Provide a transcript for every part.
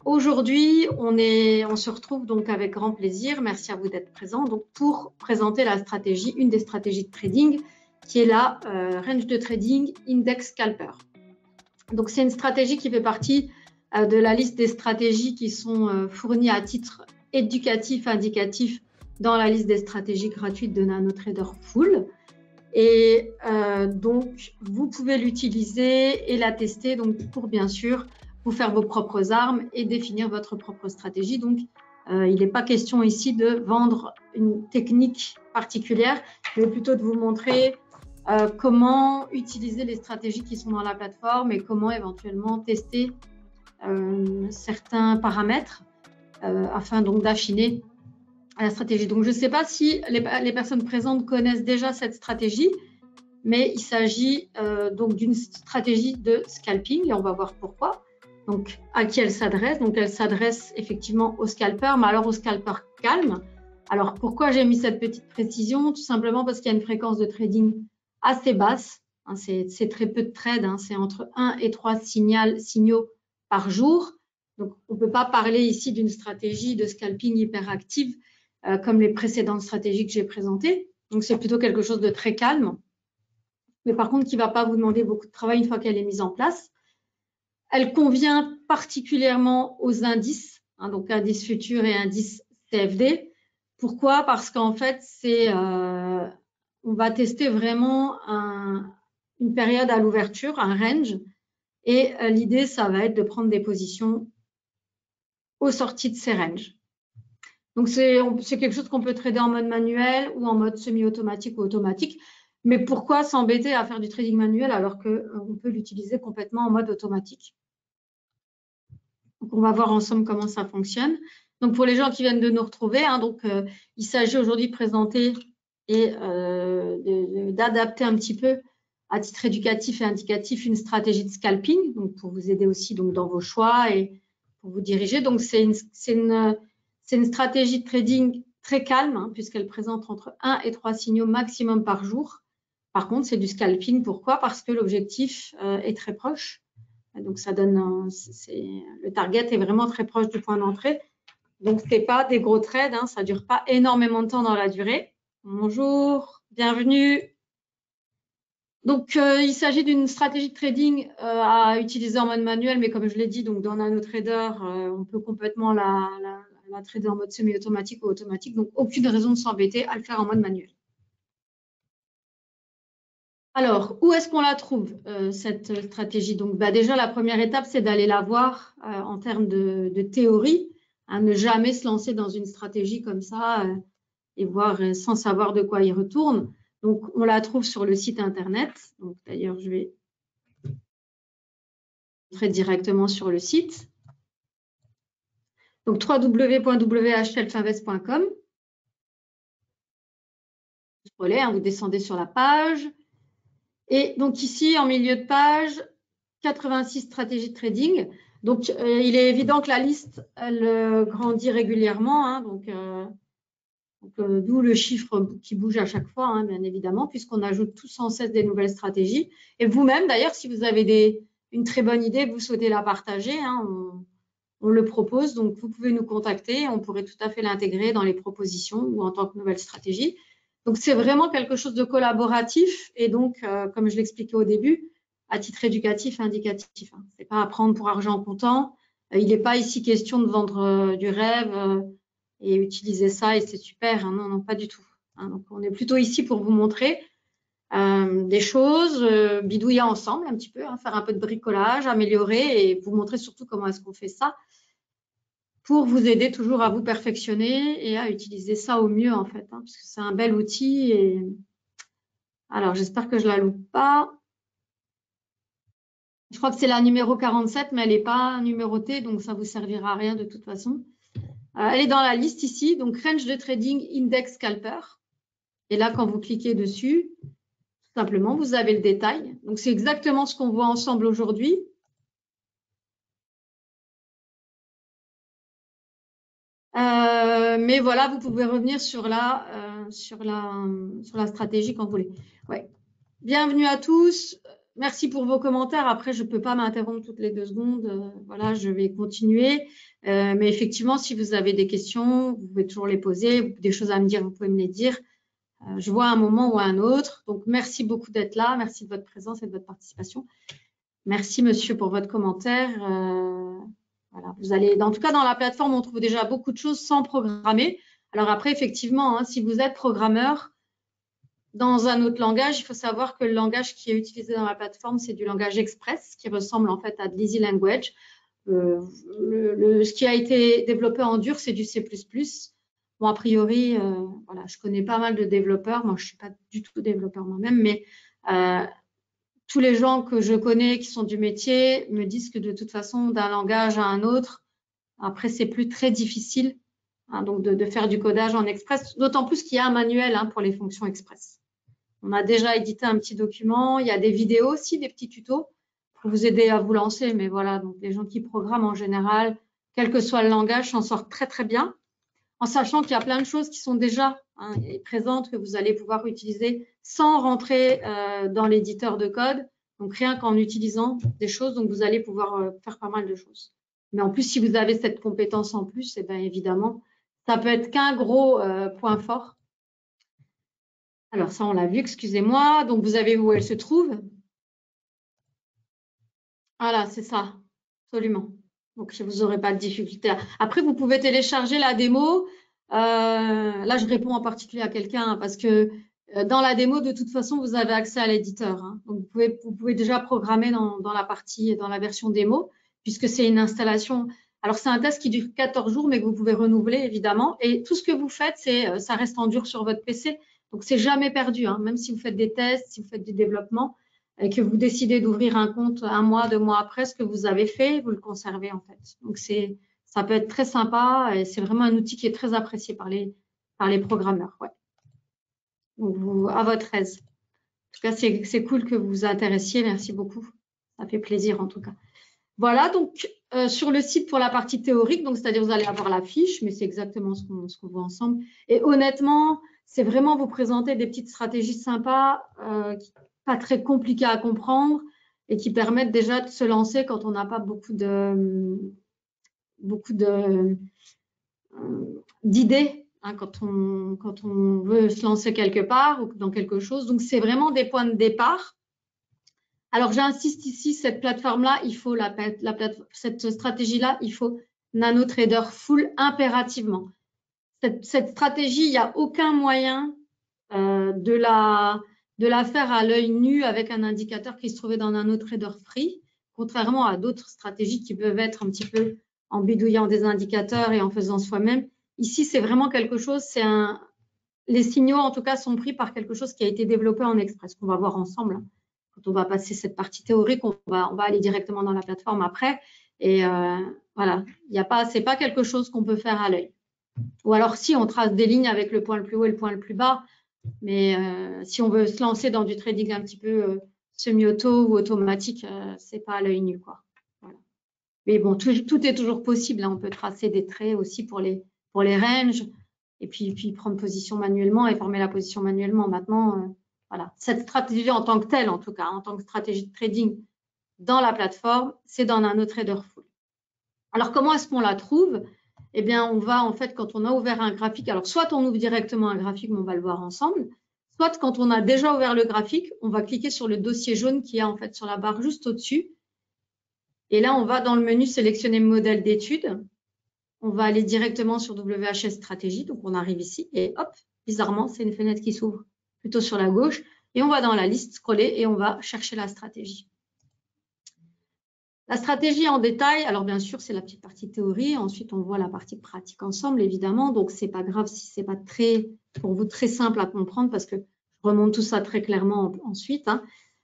Aujourd'hui, on se retrouve donc avec grand plaisir, merci à vous d'être présents, donc pour présenter la stratégie, une des stratégies de trading, qui est la Range de Trading Index Scalper. Donc c'est une stratégie qui fait partie de la liste des stratégies qui sont fournies à titre éducatif, indicatif dans la liste des stratégies gratuites de NanoTrader Full. Et donc vous pouvez l'utiliser et la tester donc pour bien sûr vous faire vos propres armes et définir votre propre stratégie. Donc il n'est pas question ici de vendre une technique particulière, mais plutôt de vous montrer comment utiliser les stratégies qui sont dans la plateforme et comment éventuellement tester certains paramètres afin donc d'affiner la stratégie. Donc, je ne sais pas si les personnes présentes connaissent déjà cette stratégie, mais il s'agit donc d'une stratégie de scalping et on va voir pourquoi. Donc, à qui elle s'adresse? Donc, elle s'adresse effectivement aux scalpers, mais alors aux scalpers calmes. Alors, pourquoi j'ai mis cette petite précision? Tout simplement parce qu'il y a une fréquence de trading assez basse. Hein, c'est très peu de trades, hein, c'est entre 1 et 3 signaux par jour. Donc, on ne peut pas parler ici d'une stratégie de scalping hyper active comme les précédentes stratégies que j'ai présentées. Donc, c'est plutôt quelque chose de très calme, mais par contre, qui ne va pas vous demander beaucoup de travail une fois qu'elle est mise en place. Elle convient particulièrement aux indices, hein, donc indice futur et indice CFD. Pourquoi? Parce qu'en fait, on va tester vraiment une période à l'ouverture, un range, et l'idée, ça va être de prendre des positions aux sorties de ces ranges. Donc, c'est quelque chose qu'on peut trader en mode manuel ou en mode semi-automatique ou automatique. Mais pourquoi s'embêter à faire du trading manuel alors qu'on peut l'utiliser complètement en mode automatique? Donc, on va voir ensemble comment ça fonctionne. Donc, pour les gens qui viennent de nous retrouver, hein, donc, il s'agit aujourd'hui de présenter et d'adapter un petit peu à titre éducatif et indicatif une stratégie de scalping, donc pour vous aider aussi donc, dans vos choix et pour vous diriger. Donc, c'est une stratégie de trading très calme, hein, puisqu'elle présente entre 1 et 3 signaux maximum par jour. Par contre, c'est du scalping. Pourquoi? Parce que l'objectif est très proche. Donc, ça donne, le target est vraiment très proche du point d'entrée. Donc, ce n'est pas des gros trades, hein, ça ne dure pas énormément de temps dans la durée. Bonjour, bienvenue. Donc, il s'agit d'une stratégie de trading à utiliser en mode manuel, mais comme je l'ai dit, donc dans NanoTrader, on peut complètement la trader en mode semi-automatique ou automatique. Donc, aucune raison de s'embêter à le faire en mode manuel. Alors, où est-ce qu'on la trouve, cette stratégie? Donc, déjà, la première étape, c'est d'aller la voir en termes de théorie, hein, ne jamais se lancer dans une stratégie comme ça et voir sans savoir de quoi il retourne. Donc, on la trouve sur le site internet. Donc, d'ailleurs, je vais montrer directement sur le site. Donc, www.whlfelfinvest.com. Vous descendez sur la page. Et donc, ici, en milieu de page, 86 stratégies de trading. Donc, il est évident que la liste, elle grandit régulièrement. Hein, d'où le chiffre qui bouge à chaque fois, hein, bien évidemment, puisqu'on ajoute tous sans cesse des nouvelles stratégies. Et vous-même, d'ailleurs, si vous avez une très bonne idée, vous souhaitez la partager, hein, on le propose. Donc, vous pouvez nous contacter. On pourrait tout à fait l'intégrer dans les propositions ou en tant que nouvelle stratégie. Donc, c'est vraiment quelque chose de collaboratif. Et donc, comme je l'expliquais au début, à titre éducatif et indicatif. Hein. Ce n'est pas à prendre pour argent comptant. Il n'est pas ici question de vendre du rêve et utiliser ça et c'est super. Hein. Non, non, pas du tout. Hein. Donc, on est plutôt ici pour vous montrer des choses, bidouiller ensemble un petit peu, hein, faire un peu de bricolage, améliorer et vous montrer surtout comment est-ce qu'on fait ça pour vous aider toujours à vous perfectionner et à utiliser ça au mieux en fait, hein, parce que c'est un bel outil. Et alors, j'espère que je ne la loupe pas. Je crois que c'est la numéro 47, mais elle n'est pas numérotée, donc ça ne vous servira à rien de toute façon. Elle est dans la liste ici, donc Range de Trading Index Scalper. Et là, quand vous cliquez dessus, tout simplement, vous avez le détail. Donc, c'est exactement ce qu'on voit ensemble aujourd'hui. Mais voilà, vous pouvez revenir sur la stratégie quand vous voulez. Ouais. Bienvenue à tous. Merci pour vos commentaires. Après, je ne peux pas m'interrompre toutes les 2 secondes. Voilà, je vais continuer. Mais effectivement, si vous avez des questions, vous pouvez toujours les poser. Des choses à me dire, vous pouvez me les dire. Je vois un moment ou un autre. Donc, merci beaucoup d'être là. Merci de votre présence et de votre participation. Merci, monsieur, pour votre commentaire. Voilà. Vous allez, en tout cas, dans la plateforme, on trouve déjà beaucoup de choses sans programmer. Alors après, effectivement, hein, si vous êtes programmeur, dans un autre langage, il faut savoir que le langage qui est utilisé dans la plateforme, c'est du langage Express, qui ressemble en fait à de l'Easy Language. Ce qui a été développé en dur, c'est du C++. Bon, a priori, voilà, je connais pas mal de développeurs. Moi, je ne suis pas du tout développeur moi-même, mais tous les gens que je connais qui sont du métier me disent que de toute façon, d'un langage à un autre, après, c'est plus très difficile hein, donc de faire du codage en Express, d'autant plus qu'il y a un manuel hein, pour les fonctions Express. On a déjà édité un petit document. Il y a des vidéos aussi, des petits tutos pour vous aider à vous lancer. Mais voilà, donc les gens qui programment en général, quel que soit le langage, s'en sortent très, très bien, en sachant qu'il y a plein de choses qui sont déjà hein, présentes que vous allez pouvoir utiliser sans rentrer dans l'éditeur de code. Donc, rien qu'en utilisant des choses, donc vous allez pouvoir faire pas mal de choses. Mais en plus, si vous avez cette compétence en plus, eh bien, évidemment, ça peut être qu'un gros point fort. Alors, ça, on l'a vu, excusez-moi. Donc, vous avez où elle se trouve. Voilà, c'est ça, absolument. Donc, vous n'aurez pas de difficulté. Après, vous pouvez télécharger la démo. Là, je réponds en particulier à quelqu'un parce que dans la démo, de toute façon, vous avez accès à l'éditeur. Hein. Donc, vous pouvez déjà programmer dans la version démo, puisque c'est une installation. Alors, c'est un test qui dure 14 jours, mais que vous pouvez renouveler, évidemment. Et tout ce que vous faites, ça reste en dur sur votre PC. Donc, c'est jamais perdu. Hein. Même si vous faites des tests, si vous faites du développement, et que vous décidez d'ouvrir un compte 1 mois, 2 mois après, ce que vous avez fait, vous le conservez, en fait. Donc, ça peut être très sympa et c'est vraiment un outil qui est très apprécié par les programmeurs. Ouais. Donc, à votre aise. En tout cas, c'est cool que vous vous intéressiez. Merci beaucoup. Ça fait plaisir, en tout cas. Voilà, donc, sur le site pour la partie théorique, donc c'est-à-dire vous allez avoir la fiche, mais c'est exactement ce qu'on voit ensemble. Et honnêtement, c'est vraiment vous présenter des petites stratégies sympas, pas très compliquées à comprendre et qui permettent déjà de se lancer quand on n'a pas beaucoup d'idées hein, quand on veut se lancer quelque part ou dans quelque chose. Donc, c'est vraiment des points de départ. Alors, j'insiste ici, cette plateforme-là, il faut cette stratégie-là, il faut NanoTrader Full impérativement. Cette stratégie, il n'y a aucun moyen de la faire à l'œil nu avec un indicateur qui se trouvait dans NanoTrader Free, contrairement à d'autres stratégies qui peuvent être un petit peu en bidouillant des indicateurs et en faisant soi-même. Ici, c'est vraiment quelque chose, les signaux, en tout cas, sont pris par quelque chose qui a été développé en Express, qu'on va voir ensemble. Quand on va passer cette partie théorique, on va aller directement dans la plateforme après. Et voilà, c'est pas quelque chose qu'on peut faire à l'œil. Ou alors si on trace des lignes avec le point le plus haut et le point le plus bas, mais si on veut se lancer dans du trading un petit peu semi-auto ou automatique, c'est pas à l'œil nu, quoi. Voilà. Mais bon, tout est toujours possible. Hein. On peut tracer des traits aussi pour les ranges et puis prendre position manuellement et former la position manuellement. Maintenant, voilà, cette stratégie en tant que telle, en tout cas, en tant que stratégie de trading dans la plateforme, c'est dans NanoTrader Full. Alors, comment est-ce qu'on la trouve? Eh bien, on va, en fait, quand on a ouvert un graphique, alors soit on ouvre directement un graphique, mais on va le voir ensemble, soit quand on a déjà ouvert le graphique, on va cliquer sur le dossier jaune qui est en fait sur la barre juste au-dessus. Et là, on va dans le menu sélectionner modèle d'étude. On va aller directement sur WHS Stratégie. Donc, on arrive ici et hop, bizarrement, c'est une fenêtre qui s'ouvre plutôt sur la gauche. Et on va dans la liste, scroller et on va chercher la stratégie. La stratégie en détail, alors bien sûr, c'est la petite partie théorie. Ensuite, on voit la partie pratique ensemble, évidemment. Donc, ce n'est pas grave si ce n'est pas pour vous très simple à comprendre parce que je remonte tout ça très clairement ensuite. Hein.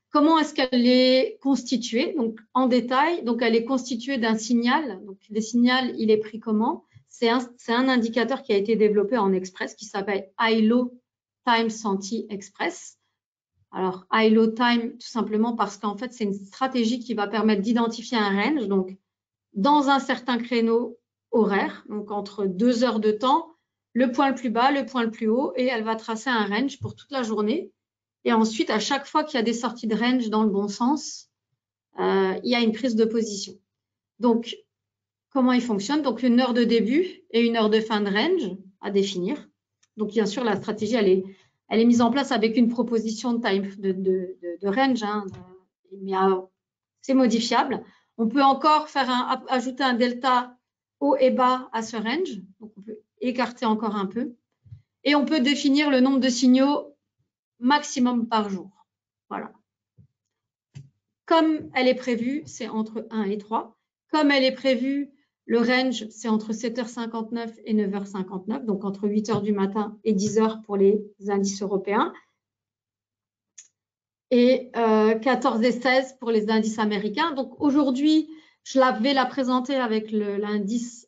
Comment est-ce qu'elle est constituée? Donc, en détail, donc elle est constituée d'un signal. Donc, le signal, il est pris comment? C'est un indicateur qui a été développé en Express qui s'appelle ILO Time Senti Express. Alors, ILO Time, tout simplement parce qu'en fait, c'est une stratégie qui va permettre d'identifier un range, donc dans un certain créneau horaire, donc entre 2 heures de temps le point le plus bas, le point le plus haut, et elle va tracer un range pour toute la journée. Et ensuite, à chaque fois qu'il y a des sorties de range dans le bon sens, il y a une prise de position. Donc, comment il fonctionne? Donc, une heure de début et une heure de fin de range à définir. Donc, bien sûr, la stratégie, elle est mise en place avec une proposition de time de range, hein, mais c'est modifiable. On peut encore ajouter un delta haut et bas à ce range. Donc, on peut écarter encore un peu. Et on peut définir le nombre de signaux maximum par jour. Voilà. Comme elle est prévue, c'est entre 1 et 3. Comme elle est prévue, le range, c'est entre 7h59 et 9h59, donc entre 8h du matin et 10h pour les indices européens, et 14 et 16 pour les indices américains. Donc aujourd'hui, je vais la présenter avec l'indice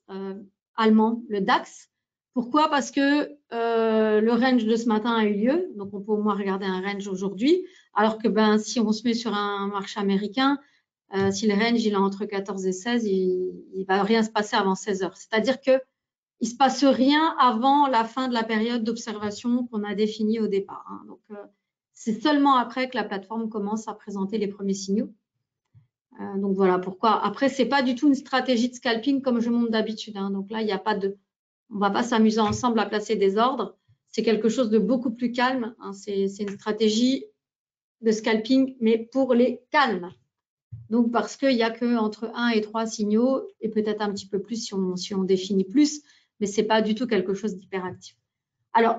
allemand, le DAX. Pourquoi? Parce que le range de ce matin a eu lieu, donc on peut au moins regarder un range aujourd'hui, alors que si on se met sur un marché américain, si le range il est entre 14 et 16, il ne va rien se passer avant 16 heures. C'est-à-dire qu'il ne se passe rien avant la fin de la période d'observation qu'on a définie au départ. Hein. Donc, c'est seulement après que la plateforme commence à présenter les premiers signaux. Donc, voilà pourquoi. Après, ce n'est pas du tout une stratégie de scalping comme je montre d'habitude. Hein. Donc là, il n'y a pas de... On ne va pas s'amuser ensemble à placer des ordres. C'est quelque chose de beaucoup plus calme. Hein. C'est une stratégie de scalping, mais pour les calmes. Donc, parce qu'il n'y a qu'entre 1 et 3 signaux, et peut-être un petit peu plus si on définit plus, mais ce n'est pas du tout quelque chose d'hyperactif. Alors,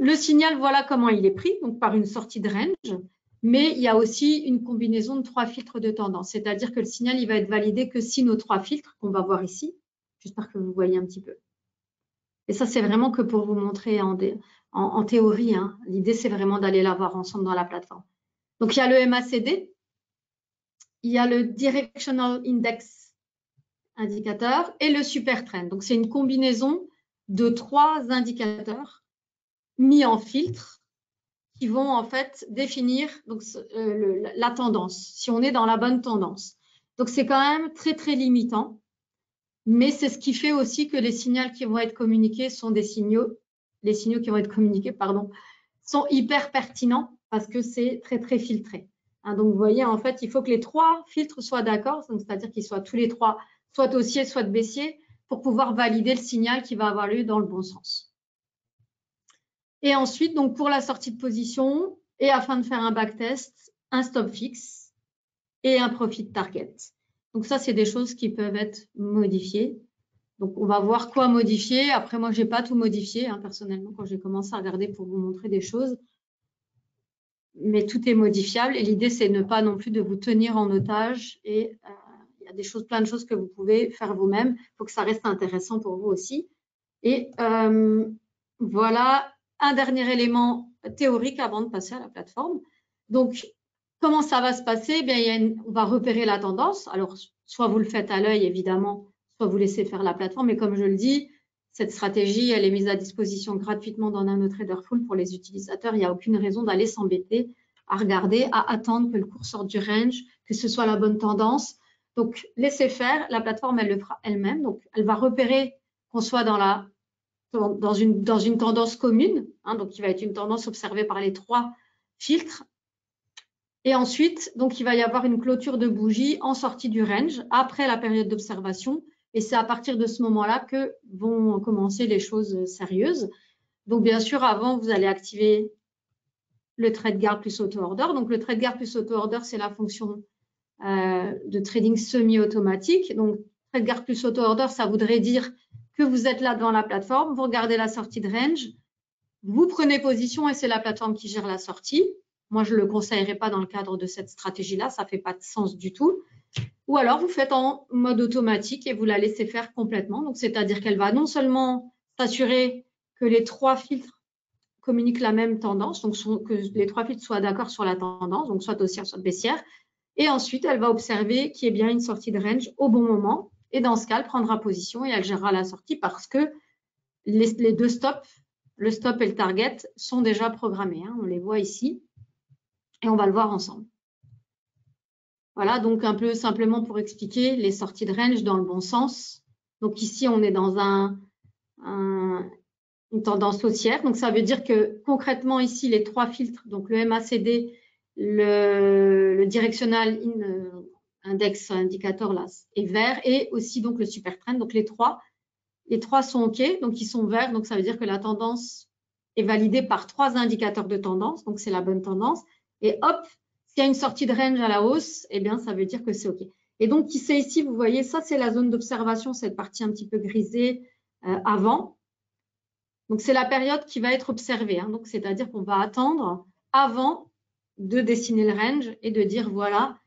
le signal, voilà comment il est pris, donc par une sortie de range, mais il y a aussi une combinaison de 3 filtres de tendance, c'est-à-dire que le signal, il va être validé que si nos 3 filtres, qu'on va voir ici, j'espère que vous voyez un petit peu. Et ça, c'est vraiment que pour vous montrer en théorie, hein. L'idée, c'est vraiment d'aller la voir ensemble dans la plateforme. Donc, il y a le MACD, il y a le Directional Index indicateur et le Super Trend. Donc, c'est une combinaison de 3 indicateurs mis en filtre qui vont en fait définir donc, la tendance, si on est dans la bonne tendance. Donc, c'est quand même très, très limitant, mais c'est ce qui fait aussi que les signaux qui vont être communiqués sont les signaux qui vont être communiqués, pardon, sont hyper pertinents parce que c'est très, très filtré. Hein, donc, vous voyez, en fait, il faut que les 3 filtres soient d'accord, c'est-à-dire qu'ils soient tous les 3, soit haussiers, soit baissiers, pour pouvoir valider le signal qui va avoir lieu dans le bon sens. Et ensuite, donc pour la sortie de position, et afin de faire un backtest, un stop fixe et un profit target. Donc ça, c'est des choses qui peuvent être modifiées. Donc on va voir quoi modifier. Après, moi, je n'ai pas tout modifié, hein, personnellement, quand j'ai commencé à regarder pour vous montrer des choses. Mais tout est modifiable. Et l'idée, c'est ne pas non plus de vous tenir en otage. Et il y a des choses, plein de choses que vous pouvez faire vous-même. Il faut que ça reste intéressant pour vous aussi. Et voilà un dernier élément théorique avant de passer à la plateforme. Donc, comment ça va se passer? Bien, on va repérer la tendance. Alors, soit vous le faites à l'œil, évidemment, soit vous laissez faire la plateforme. Mais comme je le dis, cette stratégie, elle est mise à disposition gratuitement dans NanoTraderFull pour les utilisateurs. Il n'y a aucune raison d'aller s'embêter à regarder, à attendre que le cours sorte du range, que ce soit la bonne tendance. Donc, laissez faire. La plateforme, elle le fera elle-même. Donc, elle va repérer qu'on soit dans une tendance commune, hein, donc qui va être une tendance observée par les 3 filtres. Et ensuite, donc, il va y avoir une clôture de bougie en sortie du range après la période d'observation. Et c'est à partir de ce moment-là que vont commencer les choses sérieuses. Donc, bien sûr, avant, vous allez activer le trade guard plus auto-order. Donc, le trade guard plus auto-order, c'est la fonction de trading semi-automatique. Donc, trade guard plus auto-order, ça voudrait dire que vous êtes là devant la plateforme, vous regardez la sortie de range, vous prenez position et c'est la plateforme qui gère la sortie. Moi, je ne le conseillerais pas dans le cadre de cette stratégie-là, ça ne fait pas de sens du tout. Ou alors, vous faites en mode automatique et vous la laissez faire complètement. Donc, c'est-à-dire qu'elle va non seulement s'assurer que les 3 filtres communiquent la même tendance, donc que les 3 filtres soient d'accord sur la tendance, donc soit haussière, soit baissière. Et ensuite, elle va observer qu'il y ait bien une sortie de range au bon moment. Et dans ce cas, elle prendra position et elle gérera la sortie parce que les 2 stops, le stop et le target, sont déjà programmés. Hein, on les voit ici et on va le voir ensemble. Voilà, donc un peu simplement pour expliquer les sorties de range dans le bon sens. Donc ici, on est dans une tendance haussière. Donc, ça veut dire que concrètement, ici, les 3 filtres, donc le MACD, le Directional Index Indicator là, est vert et aussi donc le Super Trend. Donc, les trois sont OK, donc ils sont verts. Donc, ça veut dire que la tendance est validée par 3 indicateurs de tendance. Donc, c'est la bonne tendance. Et hop, s'il y a une sortie de range à la hausse, eh bien, ça veut dire que c'est OK. Et donc, qui c'est ici, vous voyez, ça, c'est la zone d'observation, cette partie un petit peu grisée avant. Donc, c'est la période qui va être observée. Hein. Donc, c'est-à-dire qu'on va attendre avant de dessiner le range et de dire, voilà,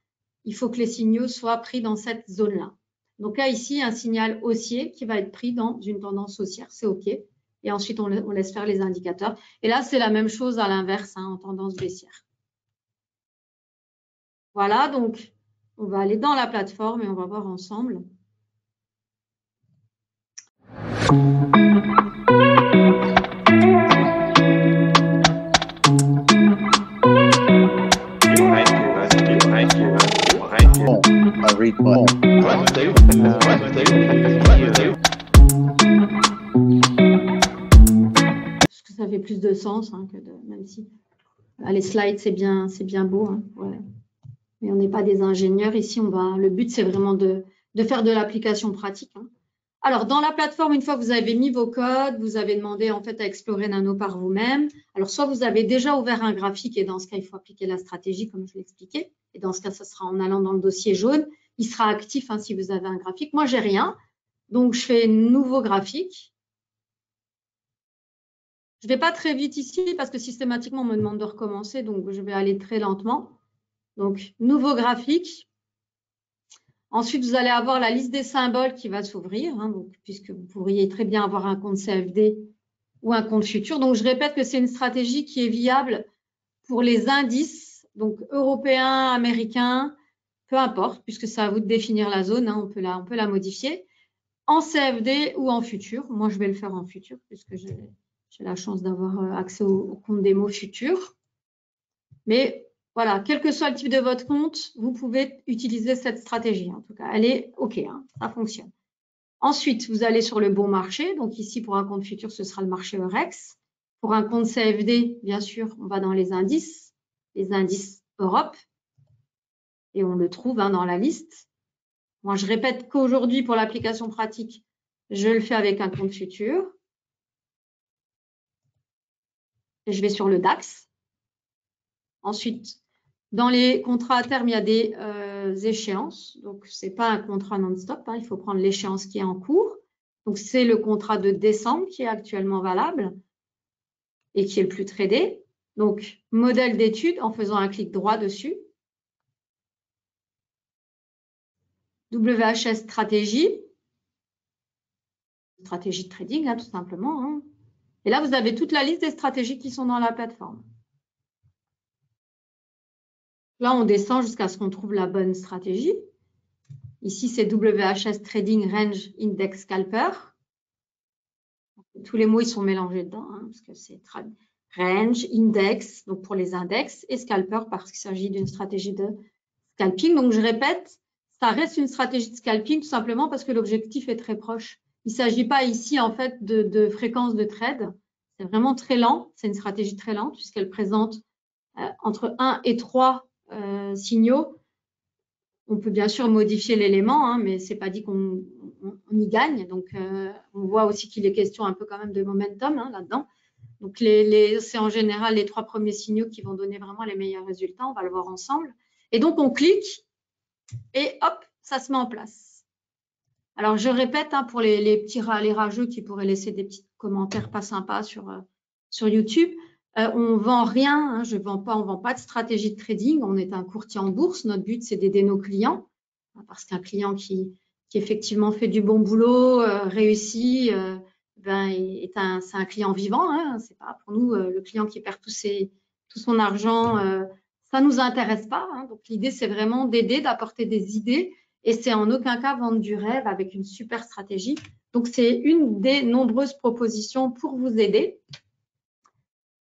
il faut que les signaux soient pris dans cette zone-là. Donc là, ici, un signal haussier qui va être pris dans une tendance haussière. C'est OK. Et ensuite, on laisse faire les indicateurs. Et là, c'est la même chose à l'inverse, hein, en tendance baissière. Voilà, donc, on va aller dans la plateforme et on va voir ensemble. Parce que ça fait plus de sens, hein, que même si les slides, c'est bien beau. Hein, ouais. Mais on n'est pas des ingénieurs. Ici, le but, c'est vraiment de faire de l'application pratique. Hein. Alors, dans la plateforme, une fois que vous avez mis vos codes, vous avez demandé en fait à explorer Nano par vous-même. Alors, soit vous avez déjà ouvert un graphique et dans ce cas, il faut appliquer la stratégie comme je l'ai expliqué. Et dans ce cas, ça sera en allant dans le dossier jaune. Il sera actif hein, si vous avez un graphique. Moi, j'ai rien. Donc, je fais nouveau graphique. Je ne vais pas très vite ici parce que systématiquement, on me demande de recommencer. Donc, je vais aller très lentement. Donc, nouveau graphique. Ensuite, vous allez avoir la liste des symboles qui va s'ouvrir, hein, puisque vous pourriez très bien avoir un compte CFD ou un compte futur. Donc, je répète que c'est une stratégie qui est viable pour les indices, donc européens, américains, peu importe, puisque c'est à vous de définir la zone, hein, on peut la modifier, en CFD ou en futur. Moi, je vais le faire en futur, puisque j'ai la chance d'avoir accès au compte démo futur. Mais voilà, quel que soit le type de votre compte, vous pouvez utiliser cette stratégie. En tout cas, elle est OK, hein, ça fonctionne. Ensuite, vous allez sur le bon marché. Donc ici, pour un compte futur, ce sera le marché Eurex. Pour un compte CFD, bien sûr, on va dans les indices Europe. Et on le trouve hein, dans la liste. Moi, je répète qu'aujourd'hui, pour l'application pratique, je le fais avec un compte futur. Et je vais sur le DAX. Ensuite, dans les contrats à terme, il y a des échéances. Donc, ce n'est pas un contrat non-stop. Hein, il faut prendre l'échéance qui est en cours. Donc, c'est le contrat de décembre qui est actuellement valable et qui est le plus tradé. Donc, modèle d'étude en faisant un clic droit dessus. WHS stratégie. Stratégie de trading, hein, tout simplement. Hein. Et là, vous avez toute la liste des stratégies qui sont dans la plateforme. Là, on descend jusqu'à ce qu'on trouve la bonne stratégie. Ici, c'est WHS Trading Range Index Scalper. Tous les mots, ils sont mélangés dedans, hein, parce que c'est range, index, donc pour les index, et scalper, parce qu'il s'agit d'une stratégie de scalping. Donc, je répète, ça reste une stratégie de scalping, tout simplement parce que l'objectif est très proche. Il ne s'agit pas ici, en fait, de fréquence de trade. C'est vraiment très lent. C'est une stratégie très lente, puisqu'elle présente entre 1 et 3 signaux. On peut bien sûr modifier l'élément, hein, mais ce n'est pas dit qu'on y gagne. Donc, on voit aussi qu'il est question un peu quand même de momentum hein, là-dedans. Donc, c'est en général les 3 premiers signaux qui vont donner vraiment les meilleurs résultats. On va le voir ensemble. Et donc, on clique et hop, ça se met en place. Alors, je répète, hein, pour les rageux qui pourraient laisser des petits commentaires pas sympas sur YouTube, on ne vend rien, hein, on ne vend pas de stratégie de trading, on est un courtier en bourse, notre but c'est d'aider nos clients, parce qu'un client qui effectivement fait du bon boulot, réussit, c'est un client vivant, hein, c'est pas pour nous le client qui perd tout son argent, ça ne nous intéresse pas, hein, donc l'idée c'est vraiment d'aider, d'apporter des idées, et c'est en aucun cas vendre du rêve avec une super stratégie, donc c'est une des nombreuses propositions pour vous aider.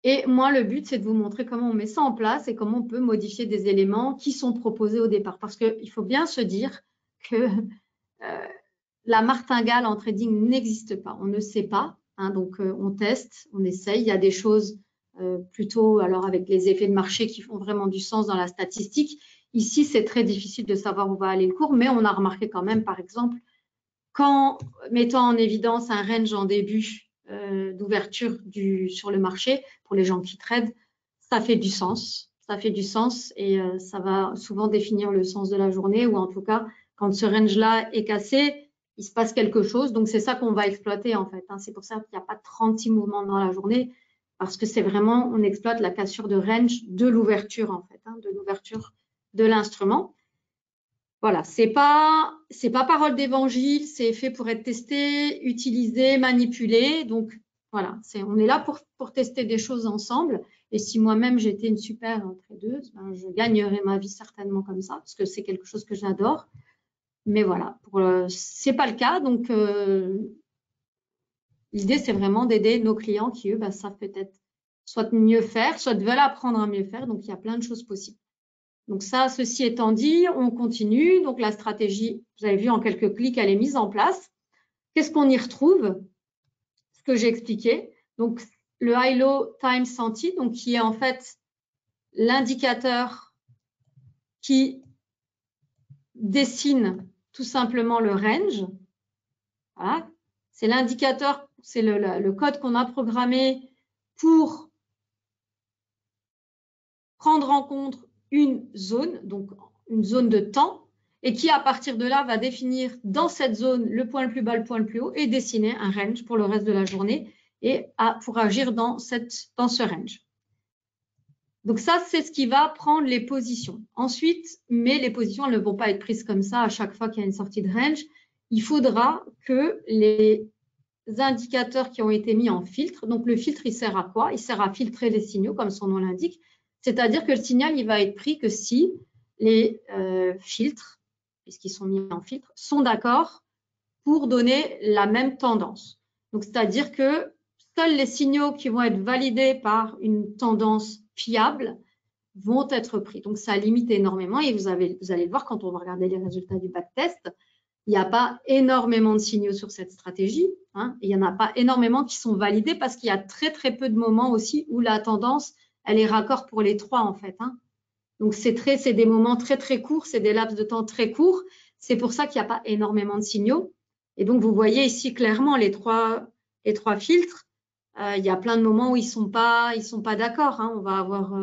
Et moi, le but, c'est de vous montrer comment on met ça en place et comment on peut modifier des éléments qui sont proposés au départ. Parce qu'il faut bien se dire que la martingale en trading n'existe pas. On ne sait pas. hein, donc, on teste, on essaye. Il y a des choses plutôt alors avec les effets de marché qui font vraiment du sens dans la statistique. Ici, c'est très difficile de savoir où va aller le cours, mais on a remarqué quand même, par exemple, qu'en mettant en évidence un range en début d'ouverture sur le marché, pour les gens qui tradent, ça fait du sens. Ça fait du sens et ça va souvent définir le sens de la journée, ou en tout cas, quand ce range-là est cassé, il se passe quelque chose. Donc, c'est ça qu'on va exploiter, en fait, hein. C'est pour ça qu'il n'y a pas 36 mouvements dans la journée, parce que c'est vraiment, on exploite la cassure de range de l'ouverture, en fait, hein, de l'ouverture de l'instrument. Voilà, c'est pas parole d'évangile, c'est fait pour être testé, utilisé, manipulé. Donc, voilà, on est là pour tester des choses ensemble. Et si moi-même j'étais une super tradeuse, ben, je gagnerais ma vie certainement comme ça, parce que c'est quelque chose que j'adore. Mais voilà, c'est pas le cas. Donc, l'idée, c'est vraiment d'aider nos clients qui, eux, ben, savent peut-être soit mieux faire, soit veulent apprendre à mieux faire. Donc, il y a plein de choses possibles. Donc ça, ceci étant dit, on continue. Donc la stratégie, vous avez vu en quelques clics, elle est mise en place. Qu'est-ce qu'on y retrouve? Ce que j'ai expliqué. Donc le high-low time senti, donc qui est en fait l'indicateur qui dessine tout simplement le range. Voilà. C'est l'indicateur, c'est le code qu'on a programmé pour prendre en compte une zone, donc une zone de temps, et qui, à partir de là, va définir dans cette zone le point le plus bas, le point le plus haut, et dessiner un range pour le reste de la journée, et pour agir dans ce range. Donc ça, c'est ce qui va prendre les positions. Ensuite, mais les positions, elles ne vont pas être prises comme ça à chaque fois qu'il y a une sortie de range. Il faudra que les indicateurs qui ont été mis en filtre, donc le filtre, il sert à quoi? Il sert à filtrer les signaux, comme son nom l'indique. C'est-à-dire que le signal, il va être pris que si les filtres, puisqu'ils sont mis en filtre, sont d'accord pour donner la même tendance. Donc, c'est-à-dire que seuls les signaux qui vont être validés par une tendance fiable vont être pris. Donc, ça limite énormément et vous allez le voir quand on va regarder les résultats du backtest. Il n'y a pas énormément de signaux sur cette stratégie, hein, et il n'y en a pas énormément qui sont validés parce qu'il y a très, très peu de moments aussi où la tendance, elle est raccord pour les trois, en fait, hein. Donc, c'est des moments très, très courts, c'est des laps de temps très courts. C'est pour ça qu'il n'y a pas énormément de signaux. Et donc, vous voyez ici clairement les trois filtres. Il y a plein de moments où ils sont pas d'accord, hein. On va avoir,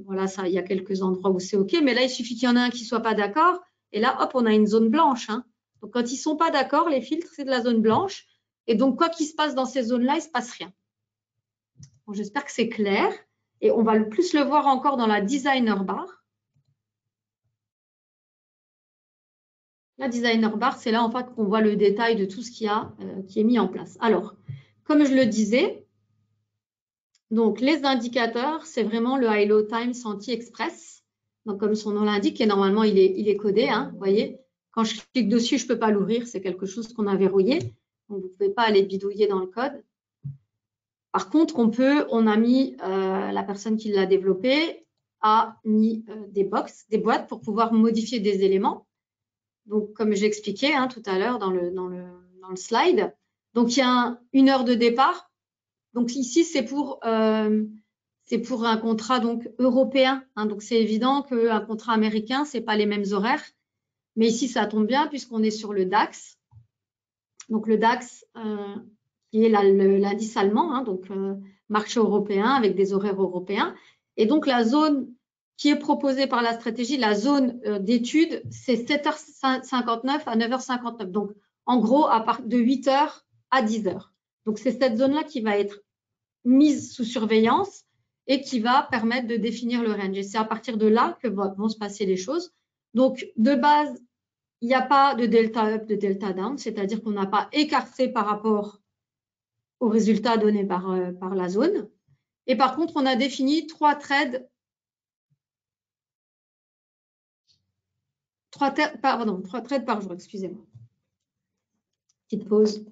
voilà, ça, il y a quelques endroits où c'est OK, mais là, il suffit qu'il y en ait un qui soit pas d'accord. Et là, hop, on a une zone blanche, hein. Donc, quand ils ne sont pas d'accord, les filtres, c'est de la zone blanche. Et donc, quoi qu'il se passe dans ces zones-là, il ne se passe rien. Bon, j'espère que c'est clair. Et on va le plus le voir encore dans la designer bar. La designer bar, c'est là en fait qu'on voit le détail de tout ce qui est mis en place. Alors, comme je le disais, donc les indicateurs, c'est vraiment le high-low time senti express. Donc, comme son nom l'indique, et normalement, il est codé, hein, vous voyez. Quand je clique dessus, je ne peux pas l'ouvrir, c'est quelque chose qu'on a verrouillé. Donc, vous ne pouvez pas aller bidouiller dans le code. Par contre, on a mis, la personne qui l'a développé a mis des boîtes pour pouvoir modifier des éléments. Donc, comme j'ai expliqué, hein, tout à l'heure dans le slide. Donc, il y a une heure de départ. Donc, ici, c'est pour un contrat donc européen, hein. Donc, c'est évident qu'un contrat américain, ce n'est pas les mêmes horaires. Mais ici, ça tombe bien puisqu'on est sur le DAX. Donc, le DAX, qui est l'indice allemand, hein, donc marché européen avec des horaires européens. Et donc, la zone qui est proposée par la stratégie, la zone d'étude, c'est 7h59 à 9h59. Donc, en gros, à partir de 8h à 10h. Donc, c'est cette zone-là qui va être mise sous surveillance et qui va permettre de définir le range. Et c'est à partir de là que vont se passer les choses. Donc, de base, il n'y a pas de delta up, de delta down, c'est-à-dire qu'on n'a pas écarté par rapport aux résultats donnés par la zone. Et par contre, on a défini 3 trades par jour, excusez-moi. Petite pause.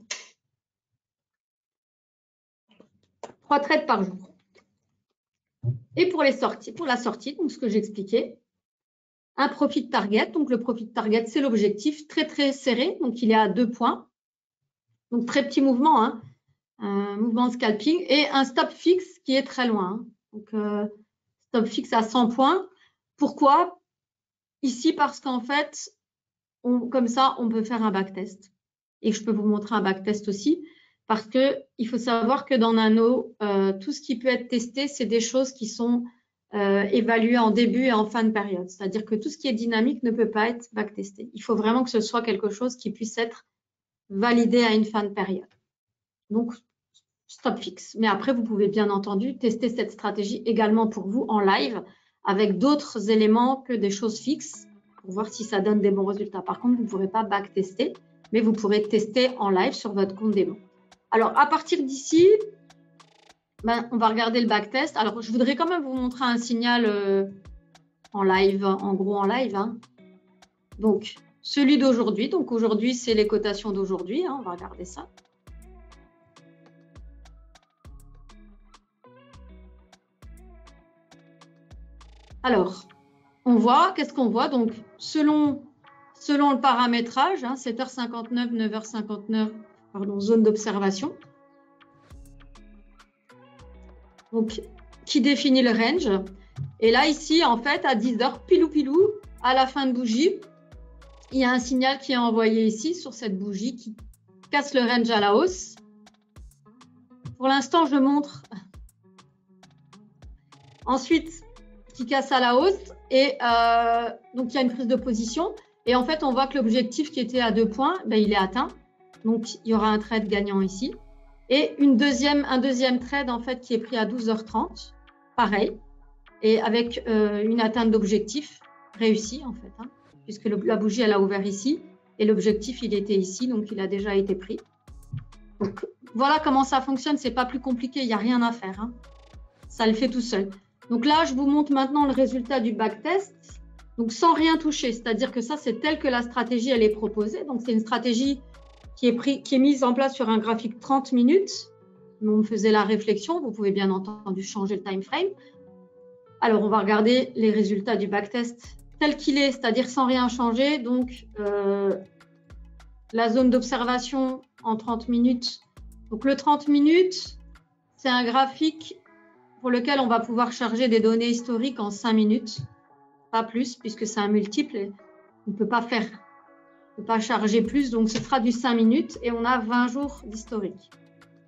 3 trades par jour. Et pour la sortie, donc ce que j'expliquais, un profit target. Donc, le profit target, c'est l'objectif très, très serré. Donc, il est à 2 points. Donc, très petit mouvement, hein. un mouvement de scalping et un stop fixe qui est très loin. Donc, stop fixe à 100 points. Pourquoi? Ici, parce qu'en fait, comme ça, on peut faire un backtest. Et je peux vous montrer un backtest aussi, parce qu'il faut savoir que dans Nano, tout ce qui peut être testé, c'est des choses qui sont évaluées en début et en fin de période. C'est-à-dire que tout ce qui est dynamique ne peut pas être backtesté. Il faut vraiment que ce soit quelque chose qui puisse être validé à une fin de période. Donc, stop fixe. Mais après, vous pouvez bien entendu tester cette stratégie également pour vous en live avec d'autres éléments que des choses fixes pour voir si ça donne des bons résultats. Par contre, vous ne pourrez pas backtester, mais vous pourrez tester en live sur votre compte démo. Alors, à partir d'ici, on va regarder le backtest. Alors, je voudrais quand même vous montrer un signal en live, en gros en live. Hein. Donc, celui d'aujourd'hui. Donc, aujourd'hui, c'est les cotations d'aujourd'hui. Hein. On va regarder ça. Alors, on voit, qu'est-ce qu'on voit? Donc, selon le paramétrage, hein, 7h59, 9h59, pardon, zone d'observation. Donc, qui définit le range. Et là, ici, en fait, à 10h, pilou, à la fin de bougie, il y a un signal qui est envoyé ici sur cette bougie qui casse le range à la hausse. Pour l'instant, je montre. Ensuite, qui casse à la hausse. Et donc, il y a une prise de position. Et en fait, on voit que l'objectif qui était à 2 points, il est atteint. Donc, il y aura un trade gagnant ici. Et un deuxième trade, en fait, qui est pris à 12h30. Pareil. Et avec une atteinte d'objectif réussie, en fait. Hein, puisque la bougie, elle a ouvert ici. Et l'objectif, il était ici. Donc, il a déjà été pris. Donc, voilà comment ça fonctionne. Ce n'est pas plus compliqué. Il n'y a rien à faire. Hein. Ça le fait tout seul. Donc là, je vous montre maintenant le résultat du backtest. Donc, sans rien toucher. C'est-à-dire que ça, c'est tel que la stratégie, elle est proposée. Donc, c'est une stratégie qui est mise en place sur un graphique 30 minutes. On faisait la réflexion. Vous pouvez bien entendu changer le time frame. Alors, on va regarder les résultats du backtest tel qu'il est, c'est-à-dire sans rien changer. Donc, la zone d'observation en 30 minutes. Donc, le 30 minutes, c'est un graphique pour lequel on va pouvoir charger des données historiques en 5 minutes, pas plus, puisque c'est un multiple. On ne peut pas charger plus, donc ce sera du 5 minutes et on a 20 jours d'historique.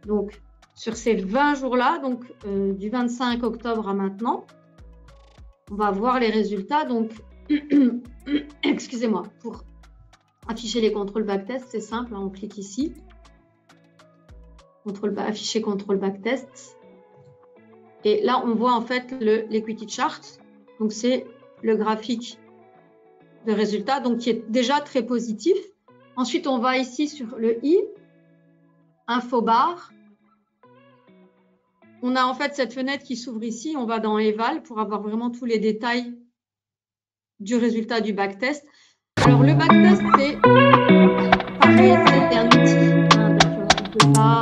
Donc, sur ces 20 jours-là, donc du 25 octobre à maintenant, on va voir les résultats. Donc, excusez-moi, pour afficher les contrôles backtest, c'est simple, hein, on clique ici. Afficher contrôle backtest. Et là, on voit en fait l'equity chart. Donc, c'est le graphique de résultats, donc qui est déjà très positif. Ensuite, on va ici sur le i, info bar. On a en fait cette fenêtre qui s'ouvre ici. On va dans Eval pour avoir vraiment tous les détails du résultat du backtest. Alors, le backtest, c'est pareil, c'est un outil. Hein,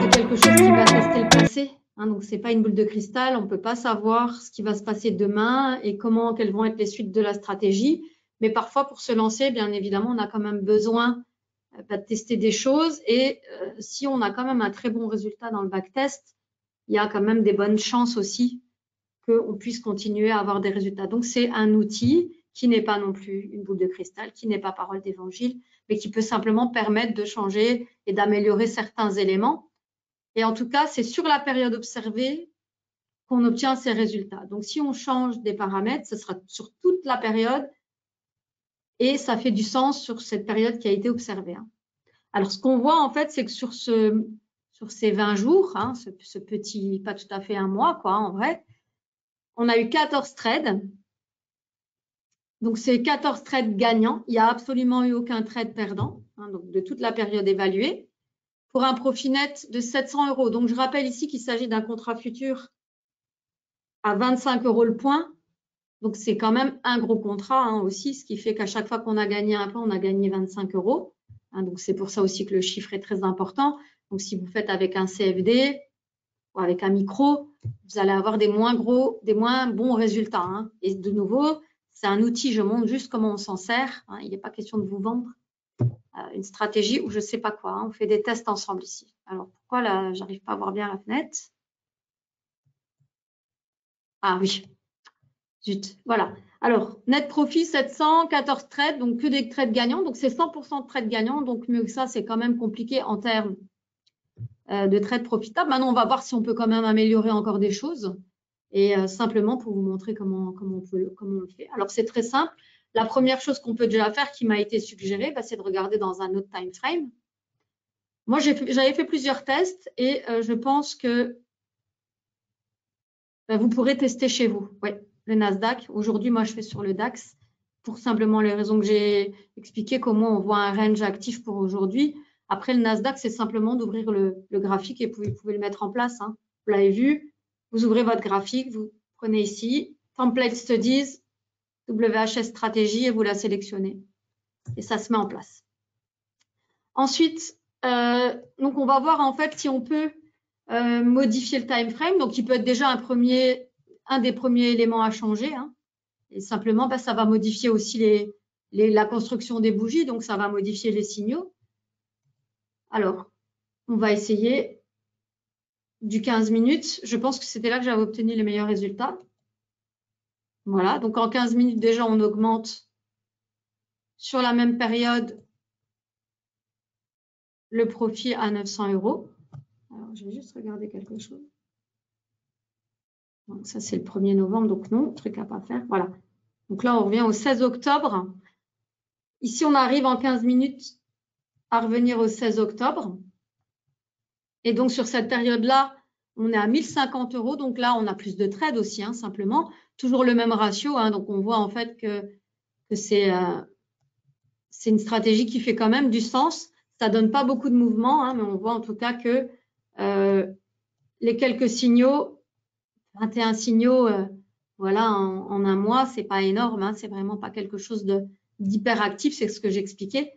c'est quelque chose qui va tester le passé. Hein, donc, ce n'est pas une boule de cristal. On ne peut pas savoir ce qui va se passer demain et quelles vont être les suites de la stratégie. Mais parfois, pour se lancer, bien évidemment, on a quand même besoin de tester des choses. Et si on a quand même un très bon résultat dans le backtest, il y a quand même des bonnes chances aussi qu'on puisse continuer à avoir des résultats. Donc, c'est un outil qui n'est pas non plus une boule de cristal, qui n'est pas parole d'évangile, mais qui peut simplement permettre de changer et d'améliorer certains éléments. Et en tout cas, c'est sur la période observée qu'on obtient ces résultats. Donc, si on change des paramètres, ce sera sur toute la période et ça fait du sens sur cette période qui a été observée. Alors, ce qu'on voit, en fait, c'est que sur ces 20 jours, hein, ce petit, pas tout à fait un mois, quoi, en vrai, on a eu 14 trades. Donc, c'est 14 trades gagnants. Il n'y a absolument eu aucun trade perdant, hein, donc de toute la période évaluée, pour un profit net de 700 €. Donc, je rappelle ici qu'il s'agit d'un contrat futur à 25 € le point. Donc, c'est quand même un gros contrat hein, aussi, ce qui fait qu'à chaque fois qu'on a gagné un point, on a gagné 25 €. Hein, donc, c'est pour ça aussi que le chiffre est très important. Donc, si vous faites avec un CFD ou avec un micro, vous allez avoir des moins bons résultats. Hein. Et de nouveau, c'est un outil, je montre juste comment on s'en sert. Hein, il n'est pas question de vous vendre. une stratégie ou je ne sais pas quoi. On fait des tests ensemble ici. Alors, pourquoi là, j'arrive pas à voir bien la fenêtre? Ah oui, zut, voilà. Alors, net profit 700, 14 trades, donc que des trades gagnants. Donc, c'est 100% de trades gagnants. Donc, mieux que ça, c'est quand même compliqué en termes de trades profitables. Maintenant, on va voir si on peut quand même améliorer encore des choses. Et simplement pour vous montrer comment on le fait. Alors, c'est très simple. La première chose qu'on peut déjà faire qui m'a été suggérée, bah, c'est de regarder dans un autre time frame. Moi, j'avais fait plusieurs tests et je pense que vous pourrez tester chez vous. Ouais, le Nasdaq. Aujourd'hui, moi, je fais sur le DAX pour simplement les raisons que j'ai expliquées, comment on voit un range actif pour aujourd'hui. Après, le Nasdaq, c'est simplement d'ouvrir le graphique et vous pouvez le mettre en place. Hein. Vous l'avez vu, vous ouvrez votre graphique, vous prenez ici, Template Studies, WHS Stratégie et vous la sélectionnez. Et ça se met en place. Ensuite, donc on va voir en fait si on peut modifier le time frame. Donc, il peut être déjà un des premiers éléments à changer. Hein. Et simplement, bah, ça va modifier aussi la construction des bougies. Donc, ça va modifier les signaux. Alors, on va essayer du 15 minutes. Je pense que c'était là que j'avais obtenu les meilleurs résultats. Voilà. Donc, en 15 minutes, déjà, on augmente sur la même période le profit à 900 €. Alors, je vais juste regarder quelque chose. Donc, ça, c'est le 1er novembre, donc non, truc à pas faire. Voilà. Donc là, on revient au 16 octobre. Ici, on arrive en 15 minutes à revenir au 16 octobre. Et donc, sur cette période-là, on est à 1050 €. Donc là, on a plus de trades aussi, hein, simplement. Toujours le même ratio. Hein, donc, on voit en fait que c'est une stratégie qui fait quand même du sens. Ça ne donne pas beaucoup de mouvement, hein, mais on voit en tout cas que les quelques signaux, 21 signaux, voilà, en un mois, c'est pas énorme. Hein, c'est vraiment pas quelque chose d'hyper actif. C'est ce que j'expliquais.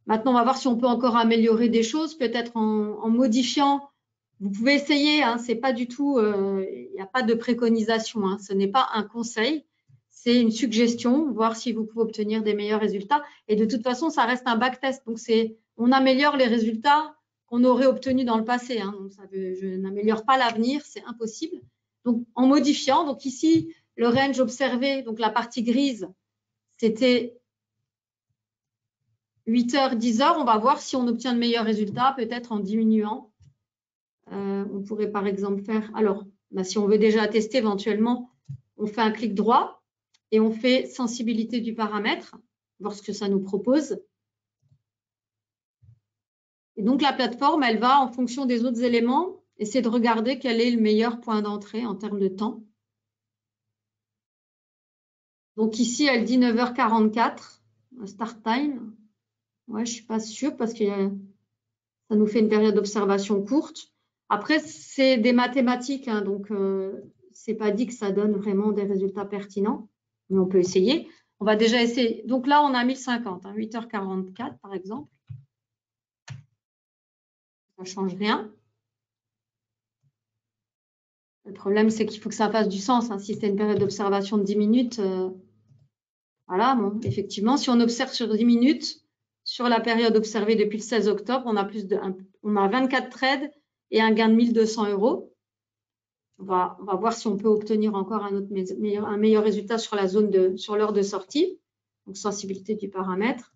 Maintenant, on va voir si on peut encore améliorer des choses, peut-être en modifiant. Vous pouvez essayer, hein, c'est pas du tout, il n'y a pas de préconisation, hein, ce n'est pas un conseil, c'est une suggestion, voir si vous pouvez obtenir des meilleurs résultats. Et de toute façon, ça reste un backtest, donc on améliore les résultats qu'on aurait obtenus dans le passé. Hein, donc je n'améliore pas l'avenir, c'est impossible. Donc, en modifiant, donc ici, le range observé, donc la partie grise, c'était 8 heures, 10 heures, on va voir si on obtient de meilleurs résultats, peut-être en diminuant. On pourrait par exemple faire, alors, bah, si on veut déjà tester éventuellement, on fait un clic droit et on fait sensibilité du paramètre, voir ce que ça nous propose. Et donc, la plateforme, elle va, en fonction des autres éléments, essayer de regarder quel est le meilleur point d'entrée en termes de temps. Donc ici, elle dit 9h44, start time. Ouais, je ne suis pas sûre parce que ça nous fait une période d'observation courte. Après, c'est des mathématiques, hein, donc c'est pas dit que ça donne vraiment des résultats pertinents, mais on peut essayer. On va déjà essayer. Donc là, on a 1050, hein, 8h44 par exemple. Ça ne change rien. Le problème, c'est qu'il faut que ça fasse du sens. Hein. Si c'est une période d'observation de 10 minutes, voilà, bon, effectivement, si on observe sur 10 minutes, sur la période observée depuis le 16 octobre, on a 24 trades et un gain de 1200 €. On va voir si on peut obtenir encore un meilleur résultat sur la zone sur l'heure de sortie. Donc, sensibilité du paramètre.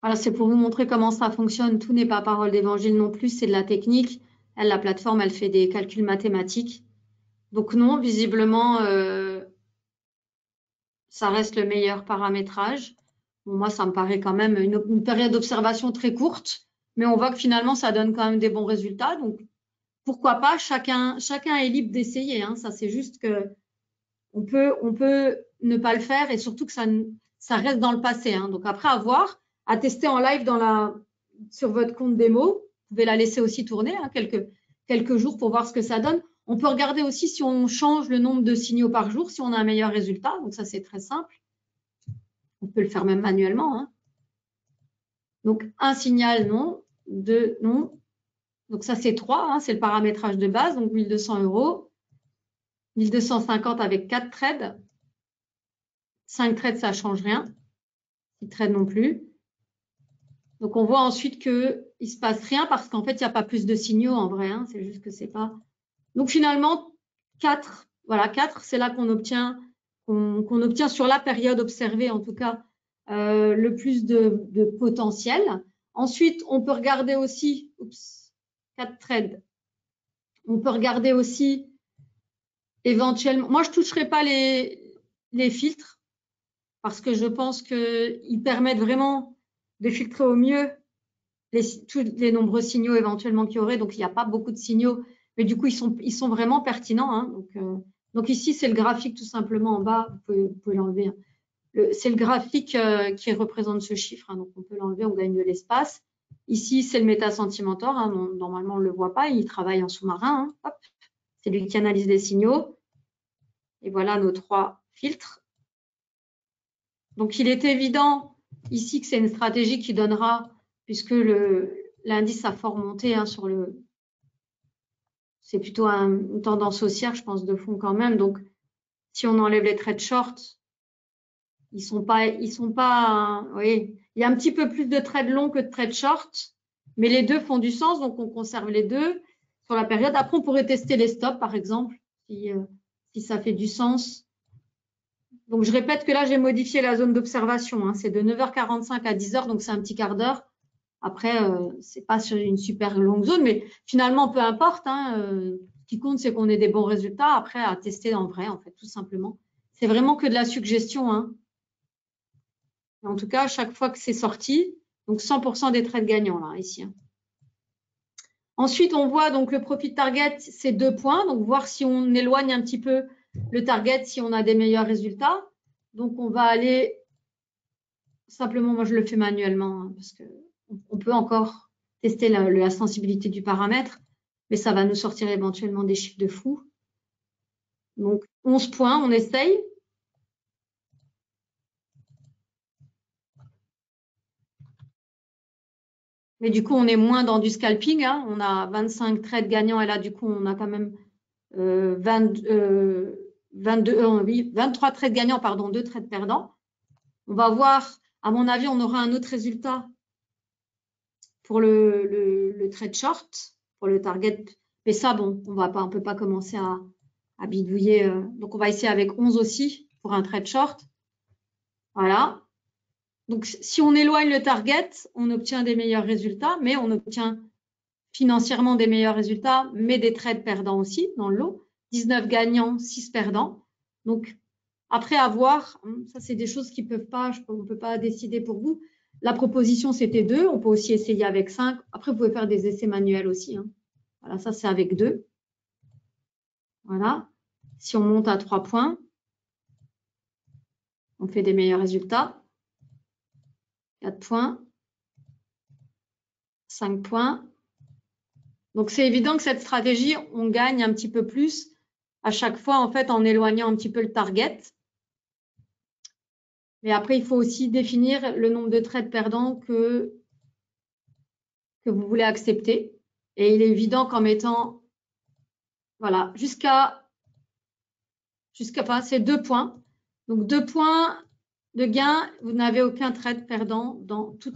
Voilà, c'est pour vous montrer comment ça fonctionne. Tout n'est pas parole d'évangile non plus, c'est de la technique. La plateforme, elle fait des calculs mathématiques. Donc non, visiblement, ça reste le meilleur paramétrage. Bon, moi, ça me paraît quand même une période d'observation très courte, mais on voit que finalement, ça donne quand même des bons résultats. Donc, pourquoi pas, chacun est libre d'essayer. Hein. Ça, c'est juste que on peut ne pas le faire et surtout que ça reste dans le passé. Hein. Donc, après, à tester en live sur votre compte démo. Vous pouvez la laisser aussi tourner hein, quelques jours pour voir ce que ça donne. On peut regarder aussi si on change le nombre de signaux par jour, si on a un meilleur résultat. Donc, ça, c'est très simple. On peut le faire même manuellement. Hein. Donc, un signal, non. 2, non. Donc, ça, c'est 3. Hein, c'est le paramétrage de base. Donc, 1200 €. 1250 avec 4 trades. 5 trades, ça ne change rien. 6 trades non plus. Donc, on voit ensuite qu'il ne se passe rien parce qu'en fait, il n'y a pas plus de signaux en vrai. Hein, c'est juste que c'est pas… Donc, finalement, 4, voilà, 4, c'est là qu'on obtient sur la période observée, en tout cas, le plus de potentiel. Ensuite, on peut regarder aussi, 4 trades. On peut regarder aussi éventuellement, moi je ne toucherai pas les filtres parce que je pense qu'ils permettent vraiment de filtrer au mieux tous les nombreux signaux éventuellement qu'il y aurait. Donc, il n'y a pas beaucoup de signaux, mais du coup, ils sont vraiment pertinents. Hein. Donc, ici, c'est le graphique tout simplement en bas. Vous pouvez l'enlever. Hein. C'est le graphique qui représente ce chiffre. Hein. Donc, on peut l'enlever, on gagne de l'espace. Ici, c'est le Meta-Centimentor. Hein. Normalement, on ne le voit pas. Il travaille en sous-marin. Hein. C'est lui qui analyse les signaux. Et voilà nos 3 filtres. Donc, il est évident ici que c'est une stratégie qui donnera, puisque l'indice a fort monté hein, sur le… C'est plutôt une tendance haussière, je pense, de fond quand même. Donc, si on enlève les trades short, ils sont pas, oui, il y a un petit peu plus de trades longs que de trades short, mais les deux font du sens, donc on conserve les deux sur la période. Après, on pourrait tester les stops, par exemple, si ça fait du sens. Donc, je répète que là, j'ai modifié la zone d'observation. Hein. C'est de 9h45 à 10h, donc c'est un petit quart d'heure. Après, ce n'est pas sur une super longue zone, mais finalement, peu importe. Hein, ce qui compte, c'est qu'on ait des bons résultats. Après, à tester en vrai, en fait, tout simplement. C'est vraiment que de la suggestion. Hein. En tout cas, à chaque fois que c'est sorti, donc 100% des trades gagnants, là, ici. Hein. Ensuite, on voit donc le profit target, c'est 2 points. Donc, voir si on éloigne un petit peu le target, si on a des meilleurs résultats. Donc, on va aller… Simplement, moi, je le fais manuellement hein, parce qu'on peut encore tester la sensibilité du paramètre, mais ça va nous sortir éventuellement des chiffres de fou. Donc, 11 points, on essaye. Mais du coup, on est moins dans du scalping. Hein. On a 25 trades gagnants et là, du coup, on a quand même 23 trades gagnants, pardon, 2 trades perdants. On va voir, à mon avis, on aura un autre résultat pour le trade short, pour le target. Mais ça, bon, on ne peut pas commencer à bidouiller. Donc, on va essayer avec 11 aussi pour un trade short. Voilà. Donc, si on éloigne le target, on obtient des meilleurs résultats, mais on obtient financièrement des meilleurs résultats, mais des trades perdants aussi dans le lot. 19 gagnants, 6 perdants. Donc, après avoir, ça, c'est des choses qui peuvent pas, on ne peut pas décider pour vous. La proposition, c'était 2. On peut aussi essayer avec 5. Après, vous pouvez faire des essais manuels aussi. Hein. Voilà, ça, c'est avec 2. Voilà. Si on monte à 3 points, on fait des meilleurs résultats. 4 points. 5 points. Donc, c'est évident que cette stratégie, on gagne un petit peu plus à chaque fois, en fait, en éloignant un petit peu le target. Mais après, il faut aussi définir le nombre de trades perdants que vous voulez accepter. Et il est évident qu'en mettant, voilà, jusqu'à c'est 2 points. Donc, 2 points de gain, vous n'avez aucun trade perdant dans tous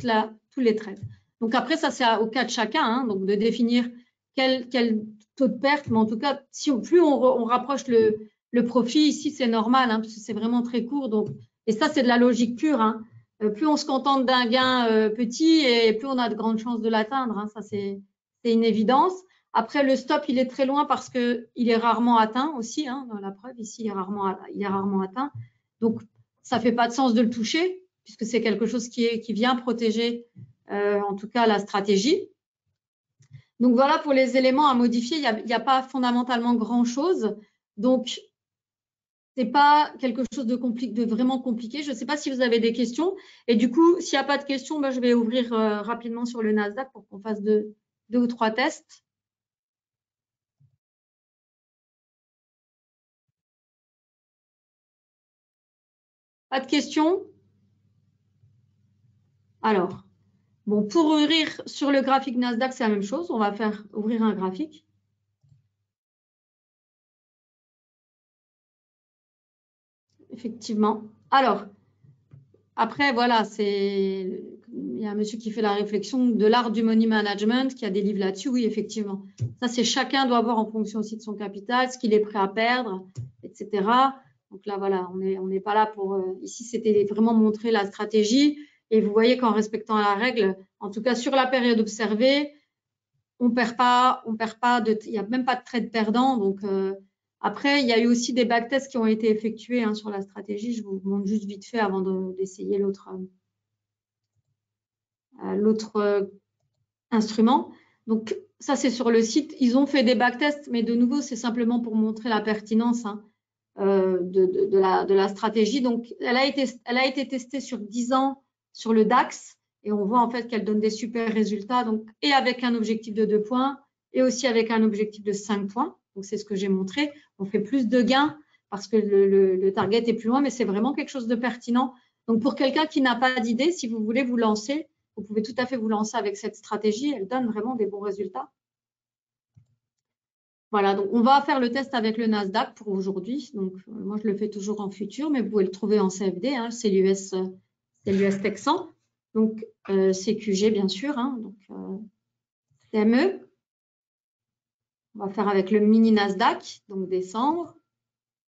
les trades. Donc, après, ça, c'est au cas de chacun, hein, donc de définir quel taux de perte. Mais en tout cas, plus on rapproche le profit, ici, c'est normal, hein, parce que c'est vraiment très court. Donc, et ça, c'est de la logique pure. Hein. Plus on se contente d'un gain petit et plus on a de grandes chances de l'atteindre. Hein. Ça, c'est une évidence. Après, le stop, il est très loin parce qu'il est rarement atteint aussi. Hein, dans la preuve, ici, il est rarement atteint. Donc, ça ne fait pas de sens de le toucher puisque c'est quelque chose qui vient protéger, en tout cas, la stratégie. Donc, voilà pour les éléments à modifier. Il n'y a pas fondamentalement grand-chose. Donc, ce n'est pas quelque chose de vraiment compliqué. Je ne sais pas si vous avez des questions. Et du coup, s'il n'y a pas de questions, ben, je vais ouvrir rapidement sur le Nasdaq pour qu'on fasse 2 ou 3 tests. Pas de questions? Alors, bon, pour ouvrir sur le graphique Nasdaq, c'est la même chose. On va faire ouvrir un graphique. Effectivement. Alors, après, voilà, il y a un monsieur qui fait la réflexion de l'art du money management, qui a des livres là-dessus. Oui, effectivement. Ça, c'est chacun doit voir en fonction aussi de son capital, ce qu'il est prêt à perdre, etc. Donc là, voilà, on n'est pas là pour… ici, c'était vraiment montrer la stratégie. Et vous voyez qu'en respectant la règle, en tout cas sur la période observée, il n'y a même pas de trade perdant. Donc, après, il y a eu aussi des backtests qui ont été effectués sur la stratégie. Je vous montre juste vite fait avant d'essayer l'autre instrument. Donc, ça, c'est sur le site. Ils ont fait des backtests, mais de nouveau, c'est simplement pour montrer la pertinence de la stratégie. Donc, elle a été testée sur 10 ans sur le DAX et on voit en fait qu'elle donne des super résultats. Donc, et avec un objectif de 2 points et aussi avec un objectif de 5 points. Donc, c'est ce que j'ai montré. On fait plus de gains parce que le target est plus loin, mais c'est vraiment quelque chose de pertinent. Donc, pour quelqu'un qui n'a pas d'idée, si vous voulez vous lancer, vous pouvez tout à fait vous lancer avec cette stratégie. Elle donne vraiment des bons résultats. Voilà, donc on va faire le test avec le Nasdaq pour aujourd'hui. Donc, moi, je le fais toujours en futur, mais vous pouvez le trouver en CFD. C'est l'US Texan. Donc, CQG, bien sûr. Donc, CME. On va faire avec le mini Nasdaq, donc décembre.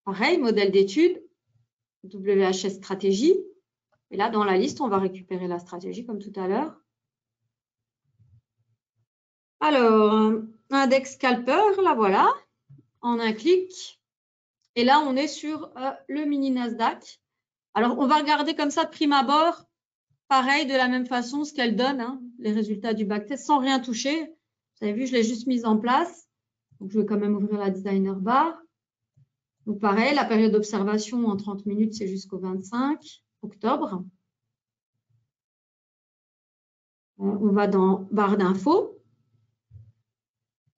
Pareil, modèle d'étude, WHS stratégie. Et là, dans la liste, on va récupérer la stratégie comme tout à l'heure. Alors, index scalper, là, voilà. En un clic. Et là, on est sur le mini Nasdaq. Alors, on va regarder comme ça de prime abord, pareil, de la même façon, ce qu'elle donne, les résultats du backtest, sans rien toucher. Vous avez vu, je l'ai juste mise en place. Donc, je vais quand même ouvrir la designer bar. Donc, pareil, la période d'observation en 30 minutes, c'est jusqu'au 25 octobre. On va dans barre d'infos.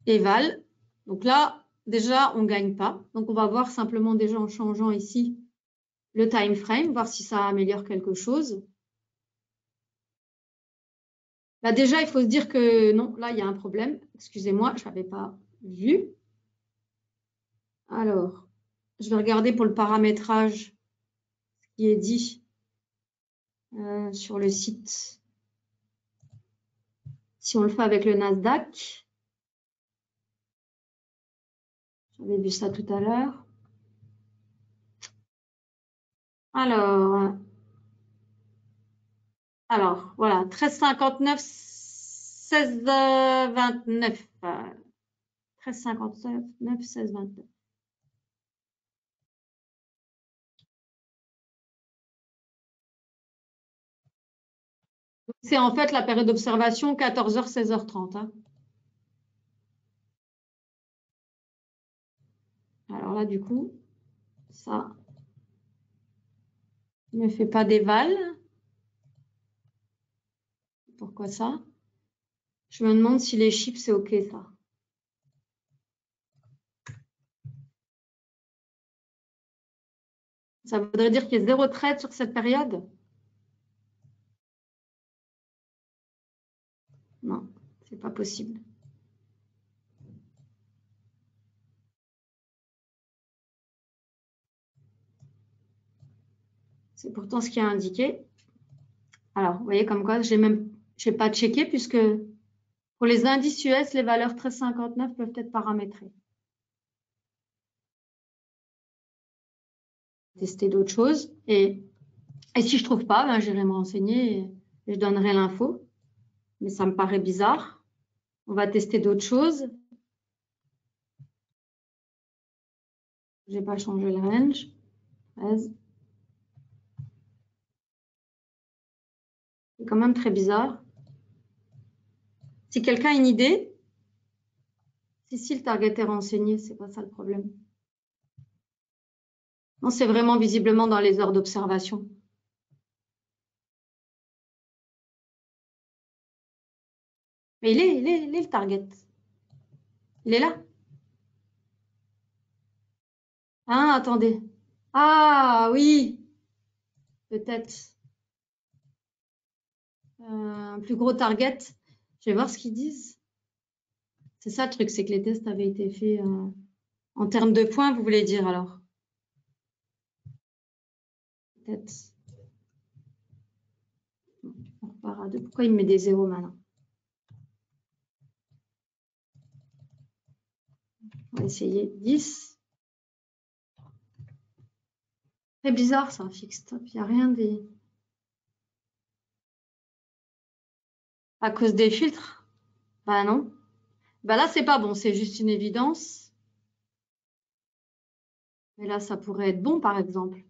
Eval. Donc là, déjà, on ne gagne pas. Donc, on va voir simplement déjà en changeant ici le time frame, voir si ça améliore quelque chose. Là, déjà, il faut se dire que non, là, il y a un problème. Excusez-moi, je n'avais pas vu. Alors, je vais regarder pour le paramétrage qui est dit sur le site. Si on le fait avec le Nasdaq. J'avais vu ça tout à l'heure. Alors, voilà, 13,59, 16,29. 13,59, 16,29. C'est en fait la période d'observation 14h, 16h30. Alors là, du coup, ça ne fait pas d'éval. Pourquoi ça? Je me demande si les chiffres, c'est OK, ça. Ça voudrait dire qu'il y a 0 trade sur cette période? Non, c'est pas possible. C'est pourtant ce qui est indiqué. Alors, vous voyez comme quoi, je n'ai pas checké puisque pour les indices US, les valeurs 13,59 peuvent être paramétrées. Tester d'autres choses. Et si je ne trouve pas, j'irai me renseigner et je donnerai l'info. Mais ça me paraît bizarre. On va tester d'autres choses. Je n'ai pas changé le range. 13. C'est quand même très bizarre. Si quelqu'un a une idée, si le target est renseigné, c'est pas ça le problème. Non, c'est vraiment visiblement dans les heures d'observation. Mais il est le target. Il est là. Ah, attendez. Ah, oui. Peut-être. Un plus gros target. Je vais voir ce qu'ils disent. C'est ça le truc, c'est que les tests avaient été faits en termes de points, vous voulez dire alors? peut-être. On repart à 2. Pourquoi il me met des 0 maintenant? On va essayer 10. C'est bizarre ça, fixe stop. Il n'y a rien des. À cause des filtres? Bah non. Bah là, c'est pas bon, c'est juste une évidence. Mais là, ça pourrait être bon, par exemple.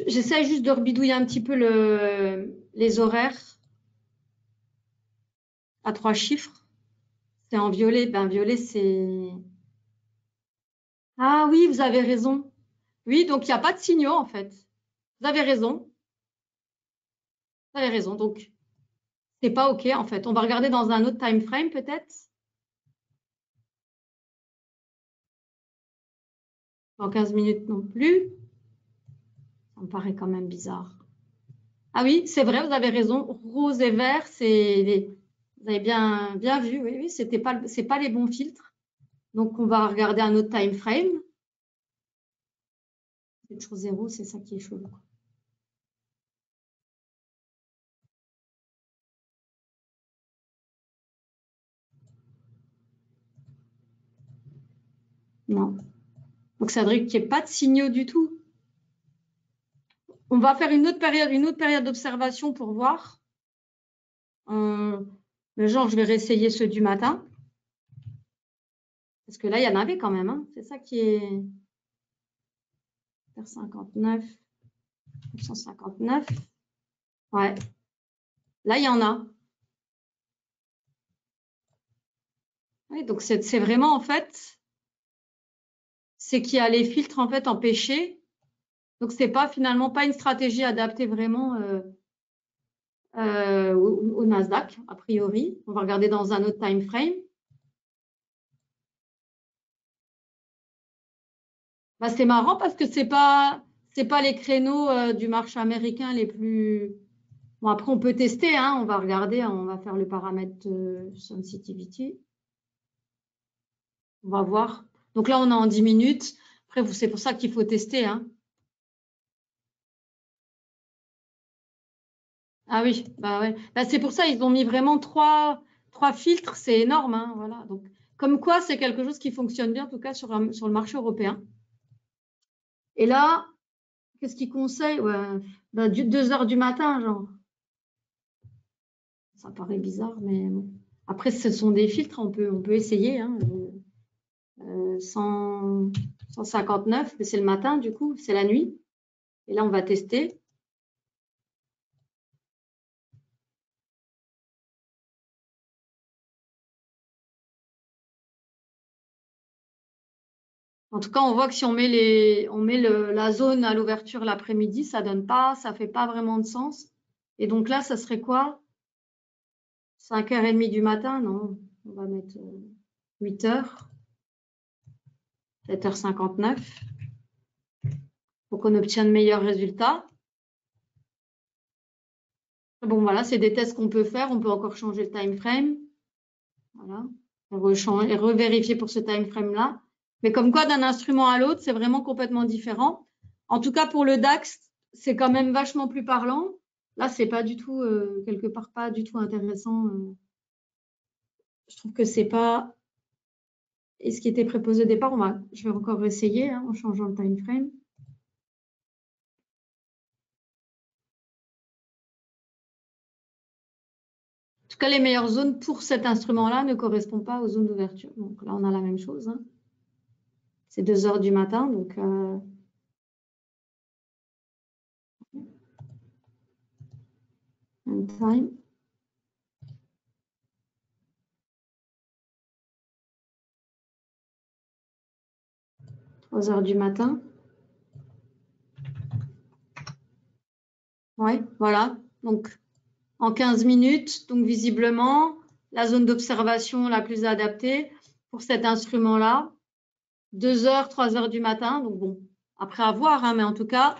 J'essaie juste de rebidouiller un petit peu les horaires à 3 chiffres. C'est en violet. Ben, violet, c'est... Ah oui, vous avez raison. Oui, donc il n'y a pas de signaux, en fait. Vous avez raison. Vous avez raison. Donc, c'est pas OK, en fait. On va regarder dans un autre time frame, peut-être. Dans 15 minutes non plus. Ça me paraît quand même bizarre. Ah oui, c'est vrai, vous avez raison. Rose et vert, c'est... Vous avez bien vu. Oui, oui, c'est pas les bons filtres. Donc, on va regarder un autre time frame. C'est toujours 0, c'est ça qui est chelou. Non. Donc, ça veut dire qu'il n'y ait pas de signaux du tout. On va faire une autre période d'observation pour voir. Le genre, je vais réessayer ceux du matin. Parce que là, il y en avait quand même. Hein. C'est ça qui est... 59, 959. Ouais. Là, il y en a. Oui, donc, c'est vraiment, en fait, c'est qu'il y a les filtres, en fait, empêchés. Donc, ce n'est pas finalement pas une stratégie adaptée vraiment au Nasdaq, a priori. On va regarder dans un autre time frame. Bah, c'est marrant parce que c'est pas les créneaux du marché américain les plus. Bon, après, on peut tester, hein, on va regarder, on va faire le paramètre sensitivity. On va voir. Donc là, on est en 10 minutes. Après, c'est pour ça qu'il faut tester. Hein. Ah oui, bah ouais. Bah, c'est pour ça ils ont mis vraiment trois filtres, c'est énorme. Hein, voilà. Donc, comme quoi, c'est quelque chose qui fonctionne bien, en tout cas sur le marché européen. Et là, qu'est-ce qu'ils conseillent? Ouais, bah, 2 heures du matin, genre. Ça paraît bizarre, mais bon. Après, ce sont des filtres, on peut essayer. Hein. 159, mais c'est le matin, du coup, c'est la nuit. Et là, on va tester. En tout cas, on voit que si on met la zone à l'ouverture l'après-midi, ça donne pas, ça fait pas vraiment de sens. Et donc là, ça serait quoi? 5h30 du matin? Non, on va mettre 8h. 7h59. Pour qu'on obtienne de meilleurs résultats. Bon, voilà, c'est des tests qu'on peut faire. On peut encore changer le time frame. Voilà. Et revérifier pour ce time frame-là. Mais comme quoi, d'un instrument à l'autre, c'est vraiment complètement différent. En tout cas, pour le DAX, c'est quand même vachement plus parlant. Là, c'est pas du tout, quelque part, pas du tout intéressant. Je trouve que c'est pas. Et ce qui était préposé au départ, je vais encore essayer hein, en changeant le time frame. En tout cas, les meilleures zones pour cet instrument-là ne correspondent pas aux zones d'ouverture. Donc là, on a la même chose. Hein. C'est 2h du matin, donc time. 3h du matin. Oui, voilà. Donc, en 15 minutes, donc visiblement, la zone d'observation la plus adaptée pour cet instrument-là, 2h, 3h du matin. Donc, bon, après avoir, hein, mais en tout cas,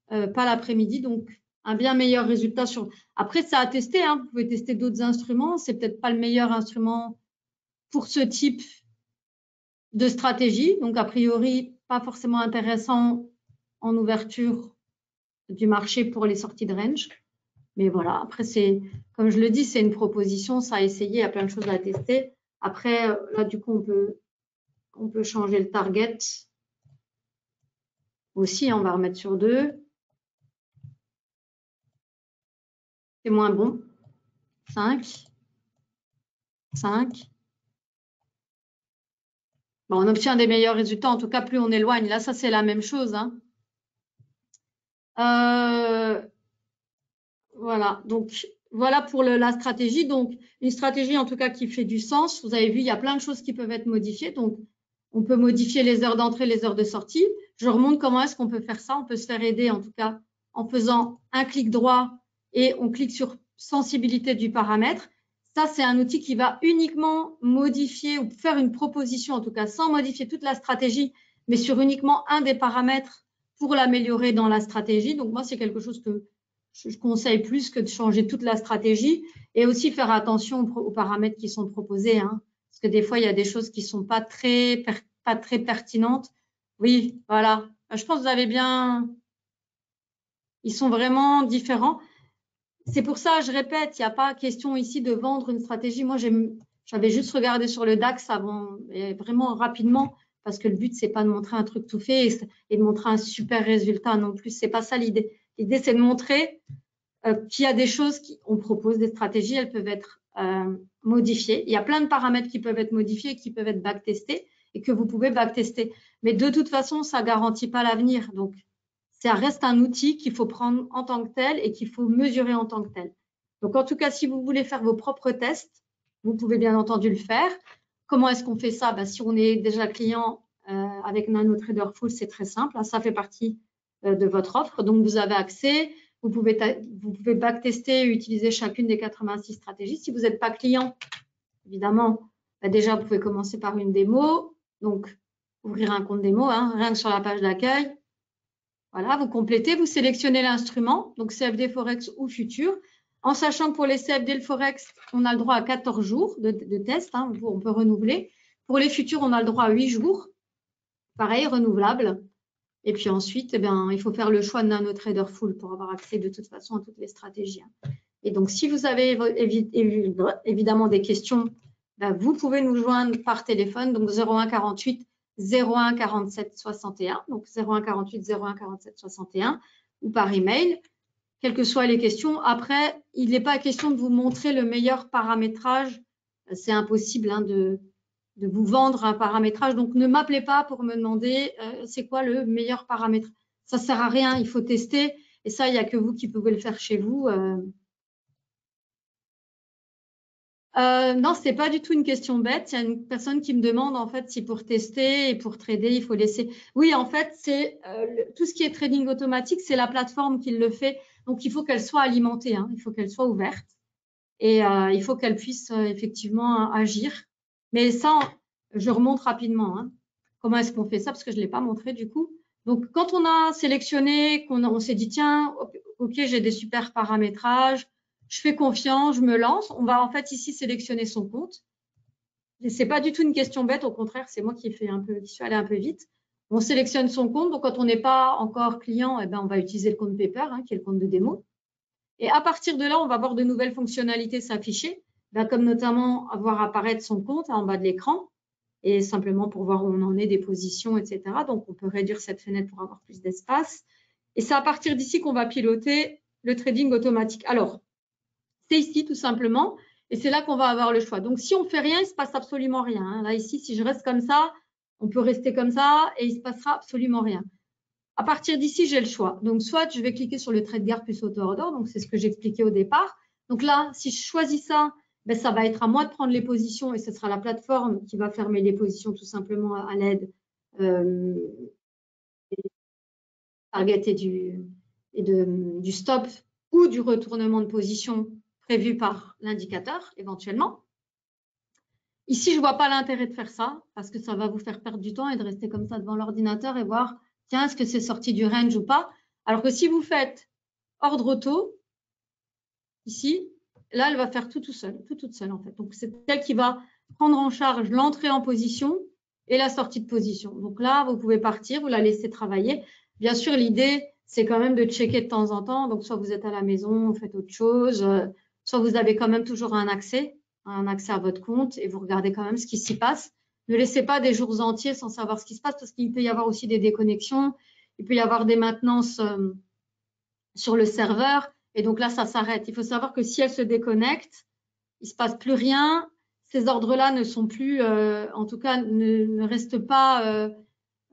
pas l'après-midi. Donc, un bien meilleur résultat sur… Après, ça à tester, hein, vous pouvez tester d'autres instruments. C'est peut-être pas le meilleur instrument pour ce type de stratégie. Donc, a priori, pas forcément intéressant en ouverture du marché pour les sorties de range. Mais voilà, après, c'est, comme je le dis, c'est une proposition, ça a essayé, il y a plein de choses à tester. Après, là, du coup, on peut changer le target aussi, on va remettre sur 2. C'est moins bon. 5. 5. Bon, on obtient des meilleurs résultats, en tout cas, plus on éloigne. Là, ça, c'est la même chose, hein. Voilà, donc voilà pour la stratégie. Donc, une stratégie en tout cas qui fait du sens. Vous avez vu, il y a plein de choses qui peuvent être modifiées. Donc, on peut modifier les heures d'entrée, les heures de sortie. Je remonte comment est-ce qu'on peut faire ça. On peut se faire aider en tout cas en faisant un clic droit et on clique sur sensibilité du paramètre. Ça, c'est un outil qui va uniquement modifier ou faire une proposition, en tout cas sans modifier toute la stratégie, mais sur uniquement un des paramètres pour l'améliorer dans la stratégie. Donc, moi, c'est quelque chose que je conseille plus que de changer toute la stratégie et aussi faire attention aux paramètres qui sont proposés, hein, parce que des fois, il y a des choses qui ne sont pas très pertinentes. Oui, voilà. Je pense que vous avez bien… Ils sont vraiment différents. C'est pour ça, je répète, il n'y a pas question ici de vendre une stratégie. Moi, j'avais juste regardé sur le DAX avant, et vraiment rapidement, parce que le but, c'est pas de montrer un truc tout fait et de montrer un super résultat non plus. C'est pas ça l'idée. L'idée, c'est de montrer qu'il y a des choses on propose des stratégies, elles peuvent être modifiées. Il y a plein de paramètres qui peuvent être modifiés et qui peuvent être backtestés et que vous pouvez backtester. Mais de toute façon, ça ne garantit pas l'avenir. Donc, ça reste un outil qu'il faut prendre en tant que tel et qu'il faut mesurer en tant que tel. Donc, en tout cas, si vous voulez faire vos propres tests, vous pouvez bien entendu le faire. Comment est-ce qu'on fait ça? Si on est déjà client avec NanoTrader Full, c'est très simple. Ça fait partie de votre offre. Donc, vous avez accès. Vous pouvez backtester et utiliser chacune des 86 stratégies. Si vous n'êtes pas client, évidemment, déjà, vous pouvez commencer par une démo. Donc, ouvrir un compte démo, hein, rien que sur la page d'accueil. Voilà, vous complétez, vous sélectionnez l'instrument, donc CFD Forex ou Futur, en sachant que pour les CFD le Forex, on a le droit à 14 jours de test, hein, on peut renouveler. Pour les futurs, on a le droit à 8 jours, pareil, renouvelable. Et puis ensuite, il faut faire le choix de NanoTrader Full pour avoir accès de toute façon à toutes les stratégies. Et donc, si vous avez évidemment des questions, vous pouvez nous joindre par téléphone, donc 01 48 01 47 61, donc 01 48 01 47 61, ou par email, quelles que soient les questions. Après, il n'est pas question de vous montrer le meilleur paramétrage. C'est impossible de vous vendre un paramétrage. Donc, ne m'appelez pas pour me demander c'est quoi le meilleur paramètre. Ça ne sert à rien, il faut tester. Et ça, il n'y a que vous qui pouvez le faire chez vous. Non, ce n'est pas du tout une question bête. Il y a une personne qui me demande en fait si pour tester et pour trader, il faut laisser… Oui, en fait, c'est tout ce qui est trading automatique, c'est la plateforme qui le fait. Donc, il faut qu'elle soit alimentée, hein. Il faut qu'elle soit ouverte et il faut qu'elle puisse effectivement agir. Mais ça, je remonte rapidement. Hein. Comment est-ce qu'on fait ça? Parce que je ne l'ai pas montré du coup. Donc, quand on a sélectionné, on s'est dit, tiens, OK, j'ai des super paramétrages, je fais confiance, je me lance. On va en fait ici sélectionner son compte. Et ce n'est pas du tout une question bête, au contraire, c'est moi qui suis allée un peu vite. On sélectionne son compte. Donc, quand on n'est pas encore client, on va utiliser le compte Paper, hein, qui est le compte de démo. Et à partir de là, on va voir de nouvelles fonctionnalités s'afficher, comme notamment voir apparaître son compte en bas de l'écran et simplement pour voir où on en est, des positions, etc. Donc, on peut réduire cette fenêtre pour avoir plus d'espace. Et c'est à partir d'ici qu'on va piloter le trading automatique. Alors, c'est ici tout simplement et c'est là qu'on va avoir le choix. Donc, si on ne fait rien, il ne se passe absolument rien. Hein. Là, ici, si je reste comme ça, on peut rester comme ça et il ne se passera absolument rien. À partir d'ici, j'ai le choix. Donc, soit je vais cliquer sur le trait de garde plus auto-order. Donc, c'est ce que j'expliquais au départ. Donc là, si je choisis ça, ça va être à moi de prendre les positions et ce sera la plateforme qui va fermer les positions tout simplement à l'aide du target et du stop ou du retournement de position prévu par l'indicateur éventuellement. Ici, je ne vois pas l'intérêt de faire ça parce que ça va vous faire perdre du temps et de rester comme ça devant l'ordinateur et voir tiens, est-ce que c'est sorti du range ou pas? Alors que si vous faites ordre auto, ici, là, elle va faire toute seule en fait. Donc, c'est elle qui va prendre en charge l'entrée en position et la sortie de position. Donc là, vous pouvez partir, vous la laissez travailler. Bien sûr, l'idée, c'est quand même de checker de temps en temps. Donc, soit vous êtes à la maison, vous faites autre chose, soit vous avez quand même toujours un accès à votre compte et vous regardez quand même ce qui s'y passe. Ne laissez pas des jours entiers sans savoir ce qui se passe parce qu'il peut y avoir aussi des déconnexions, il peut y avoir des maintenances sur le serveur et donc là, ça s'arrête. Il faut savoir que si elle se déconnecte, il ne se passe plus rien. Ces ordres-là ne sont plus, en tout cas, ne restent pas,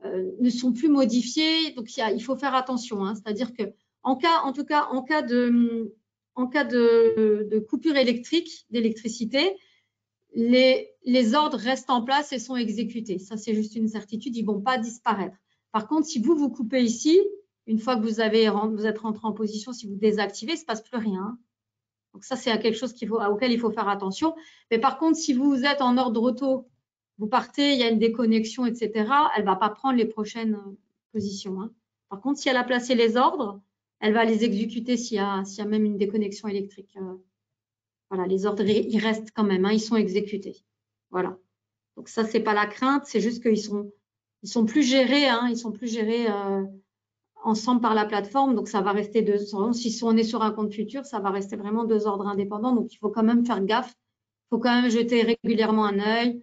ne sont plus modifiés. Donc, il faut faire attention. Hein. C'est-à-dire que, en cas de coupure électrique, d'électricité, les ordres restent en place et sont exécutés. Ça, c'est juste une certitude. Ils ne vont pas disparaître. Par contre, si vous coupez ici, une fois que vous êtes rentré en position, si vous désactivez, il ne se passe plus rien. Donc ça, c'est quelque chose auquel il faut faire attention. Mais par contre, si vous êtes en ordre auto, vous partez, il y a une déconnexion, etc., elle ne va pas prendre les prochaines positions. Hein. Par contre, si elle a placé les ordres, elle va les exécuter s'il y a même une déconnexion électrique. Voilà, les ordres, ils restent quand même, hein, ils sont exécutés. Voilà. Donc ça, c'est pas la crainte, c'est juste qu'ils sont plus gérés, hein, ils sont plus gérés ensemble par la plateforme, donc ça va rester si on est sur un compte futur, ça va rester vraiment 2 ordres indépendants, donc il faut quand même faire gaffe, il faut quand même jeter régulièrement un œil,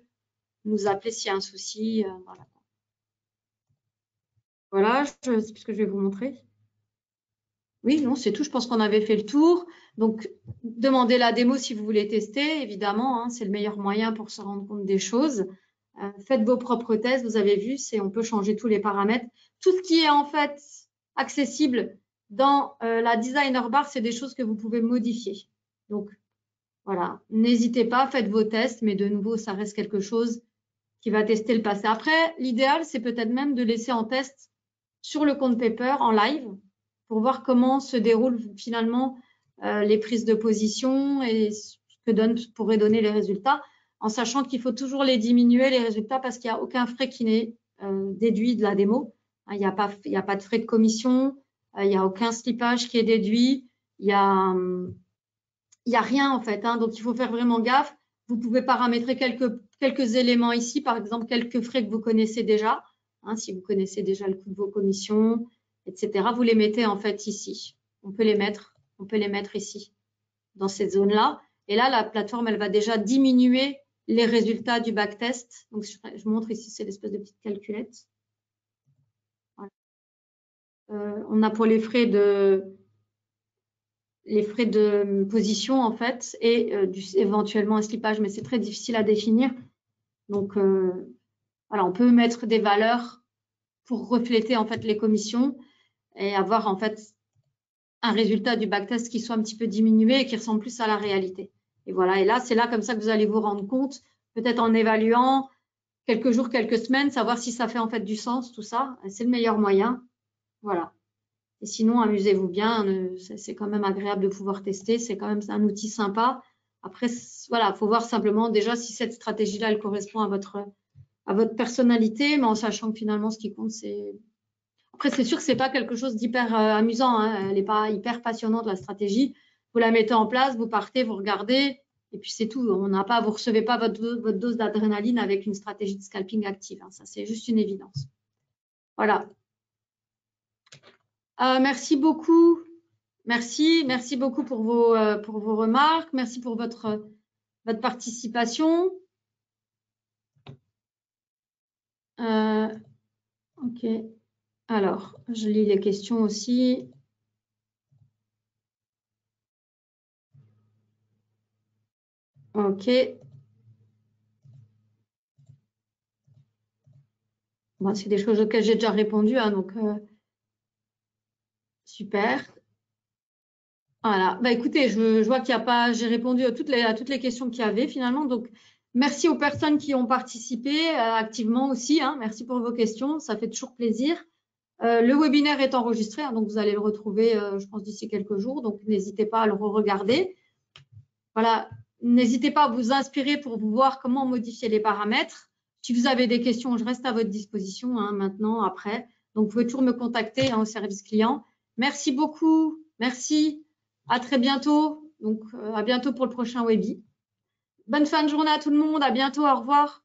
nous appeler s'il y a un souci, voilà. Voilà, c'est ce que je vais vous montrer. Oui, non, c'est tout, je pense qu'on avait fait le tour, donc demandez la démo si vous voulez tester, évidemment, hein, c'est le meilleur moyen pour se rendre compte des choses. Faites vos propres tests, vous avez vu, on peut changer tous les paramètres. Tout ce qui est en fait accessible dans la designer bar, c'est des choses que vous pouvez modifier. Donc, voilà, n'hésitez pas, faites vos tests, mais de nouveau, ça reste quelque chose qui va tester le passé. Après, l'idéal, c'est peut-être même de laisser en test sur le compte Paper en live pour voir comment se déroulent finalement les prises de position et ce que pourraient donner les résultats, en sachant qu'il faut toujours les diminuer, les résultats, parce qu'il n'y a aucun frais qui n'est déduit de la démo. Il n'y a pas de frais de commission, il n'y a aucun slippage qui est déduit, il n'y a rien en fait. Hein, donc, il faut faire vraiment gaffe. Vous pouvez paramétrer quelques éléments ici, par exemple, quelques frais que vous connaissez déjà. Hein, si vous connaissez déjà le coût de vos commissions, etc., vous les mettez en fait ici. On peut les mettre ici, dans cette zone-là. Et là, la plateforme, elle va déjà diminuer les résultats du backtest. Donc, je montre ici, c'est l'espèce de petite calculette. Voilà. On a pour les frais de position, en fait, et éventuellement un slippage, mais c'est très difficile à définir. Donc, voilà, on peut mettre des valeurs pour refléter, en fait, les commissions et avoir, en fait, un résultat du backtest qui soit un petit peu diminué et qui ressemble plus à la réalité. Et voilà, et là, c'est là comme ça que vous allez vous rendre compte, peut-être en évaluant quelques jours, quelques semaines, savoir si ça fait en fait du sens, tout ça. C'est le meilleur moyen. Voilà. Et sinon, amusez-vous bien. C'est quand même agréable de pouvoir tester. C'est quand même un outil sympa. Après, voilà, il faut voir simplement déjà si cette stratégie-là, elle correspond à votre personnalité, mais en sachant que finalement, ce qui compte, c'est… Après, c'est sûr que ce n'est pas quelque chose d'hyper amusant. Hein. Elle n'est pas hyper passionnante, la stratégie. Vous la mettez en place, vous partez, vous regardez, et puis c'est tout. Vous ne recevez pas votre dose d'adrénaline avec une stratégie de scalping active. Hein. Ça, c'est juste une évidence. Voilà. Merci beaucoup. Merci beaucoup pour vos remarques. Merci pour votre participation. OK. Alors, je lis les questions aussi. OK. Bon, c'est des choses auxquelles j'ai déjà répondu, hein, donc super. Voilà. Bah, écoutez, je vois qu'il n'y a pas, j'ai répondu à toutes les questions qu'il y avait finalement. Donc, merci aux personnes qui ont participé activement aussi. Hein. Merci pour vos questions, ça fait toujours plaisir. Le webinaire est enregistré, hein, donc vous allez le retrouver, je pense, d'ici quelques jours. Donc, n'hésitez pas à le re-regarder. Voilà. N'hésitez pas à vous inspirer pour voir comment modifier les paramètres. Si vous avez des questions, je reste à votre disposition hein, maintenant, après. Donc, vous pouvez toujours me contacter hein, au service client. Merci beaucoup. Merci. À très bientôt. Donc, à bientôt pour le prochain Webi. Bonne fin de journée à tout le monde. À bientôt. Au revoir.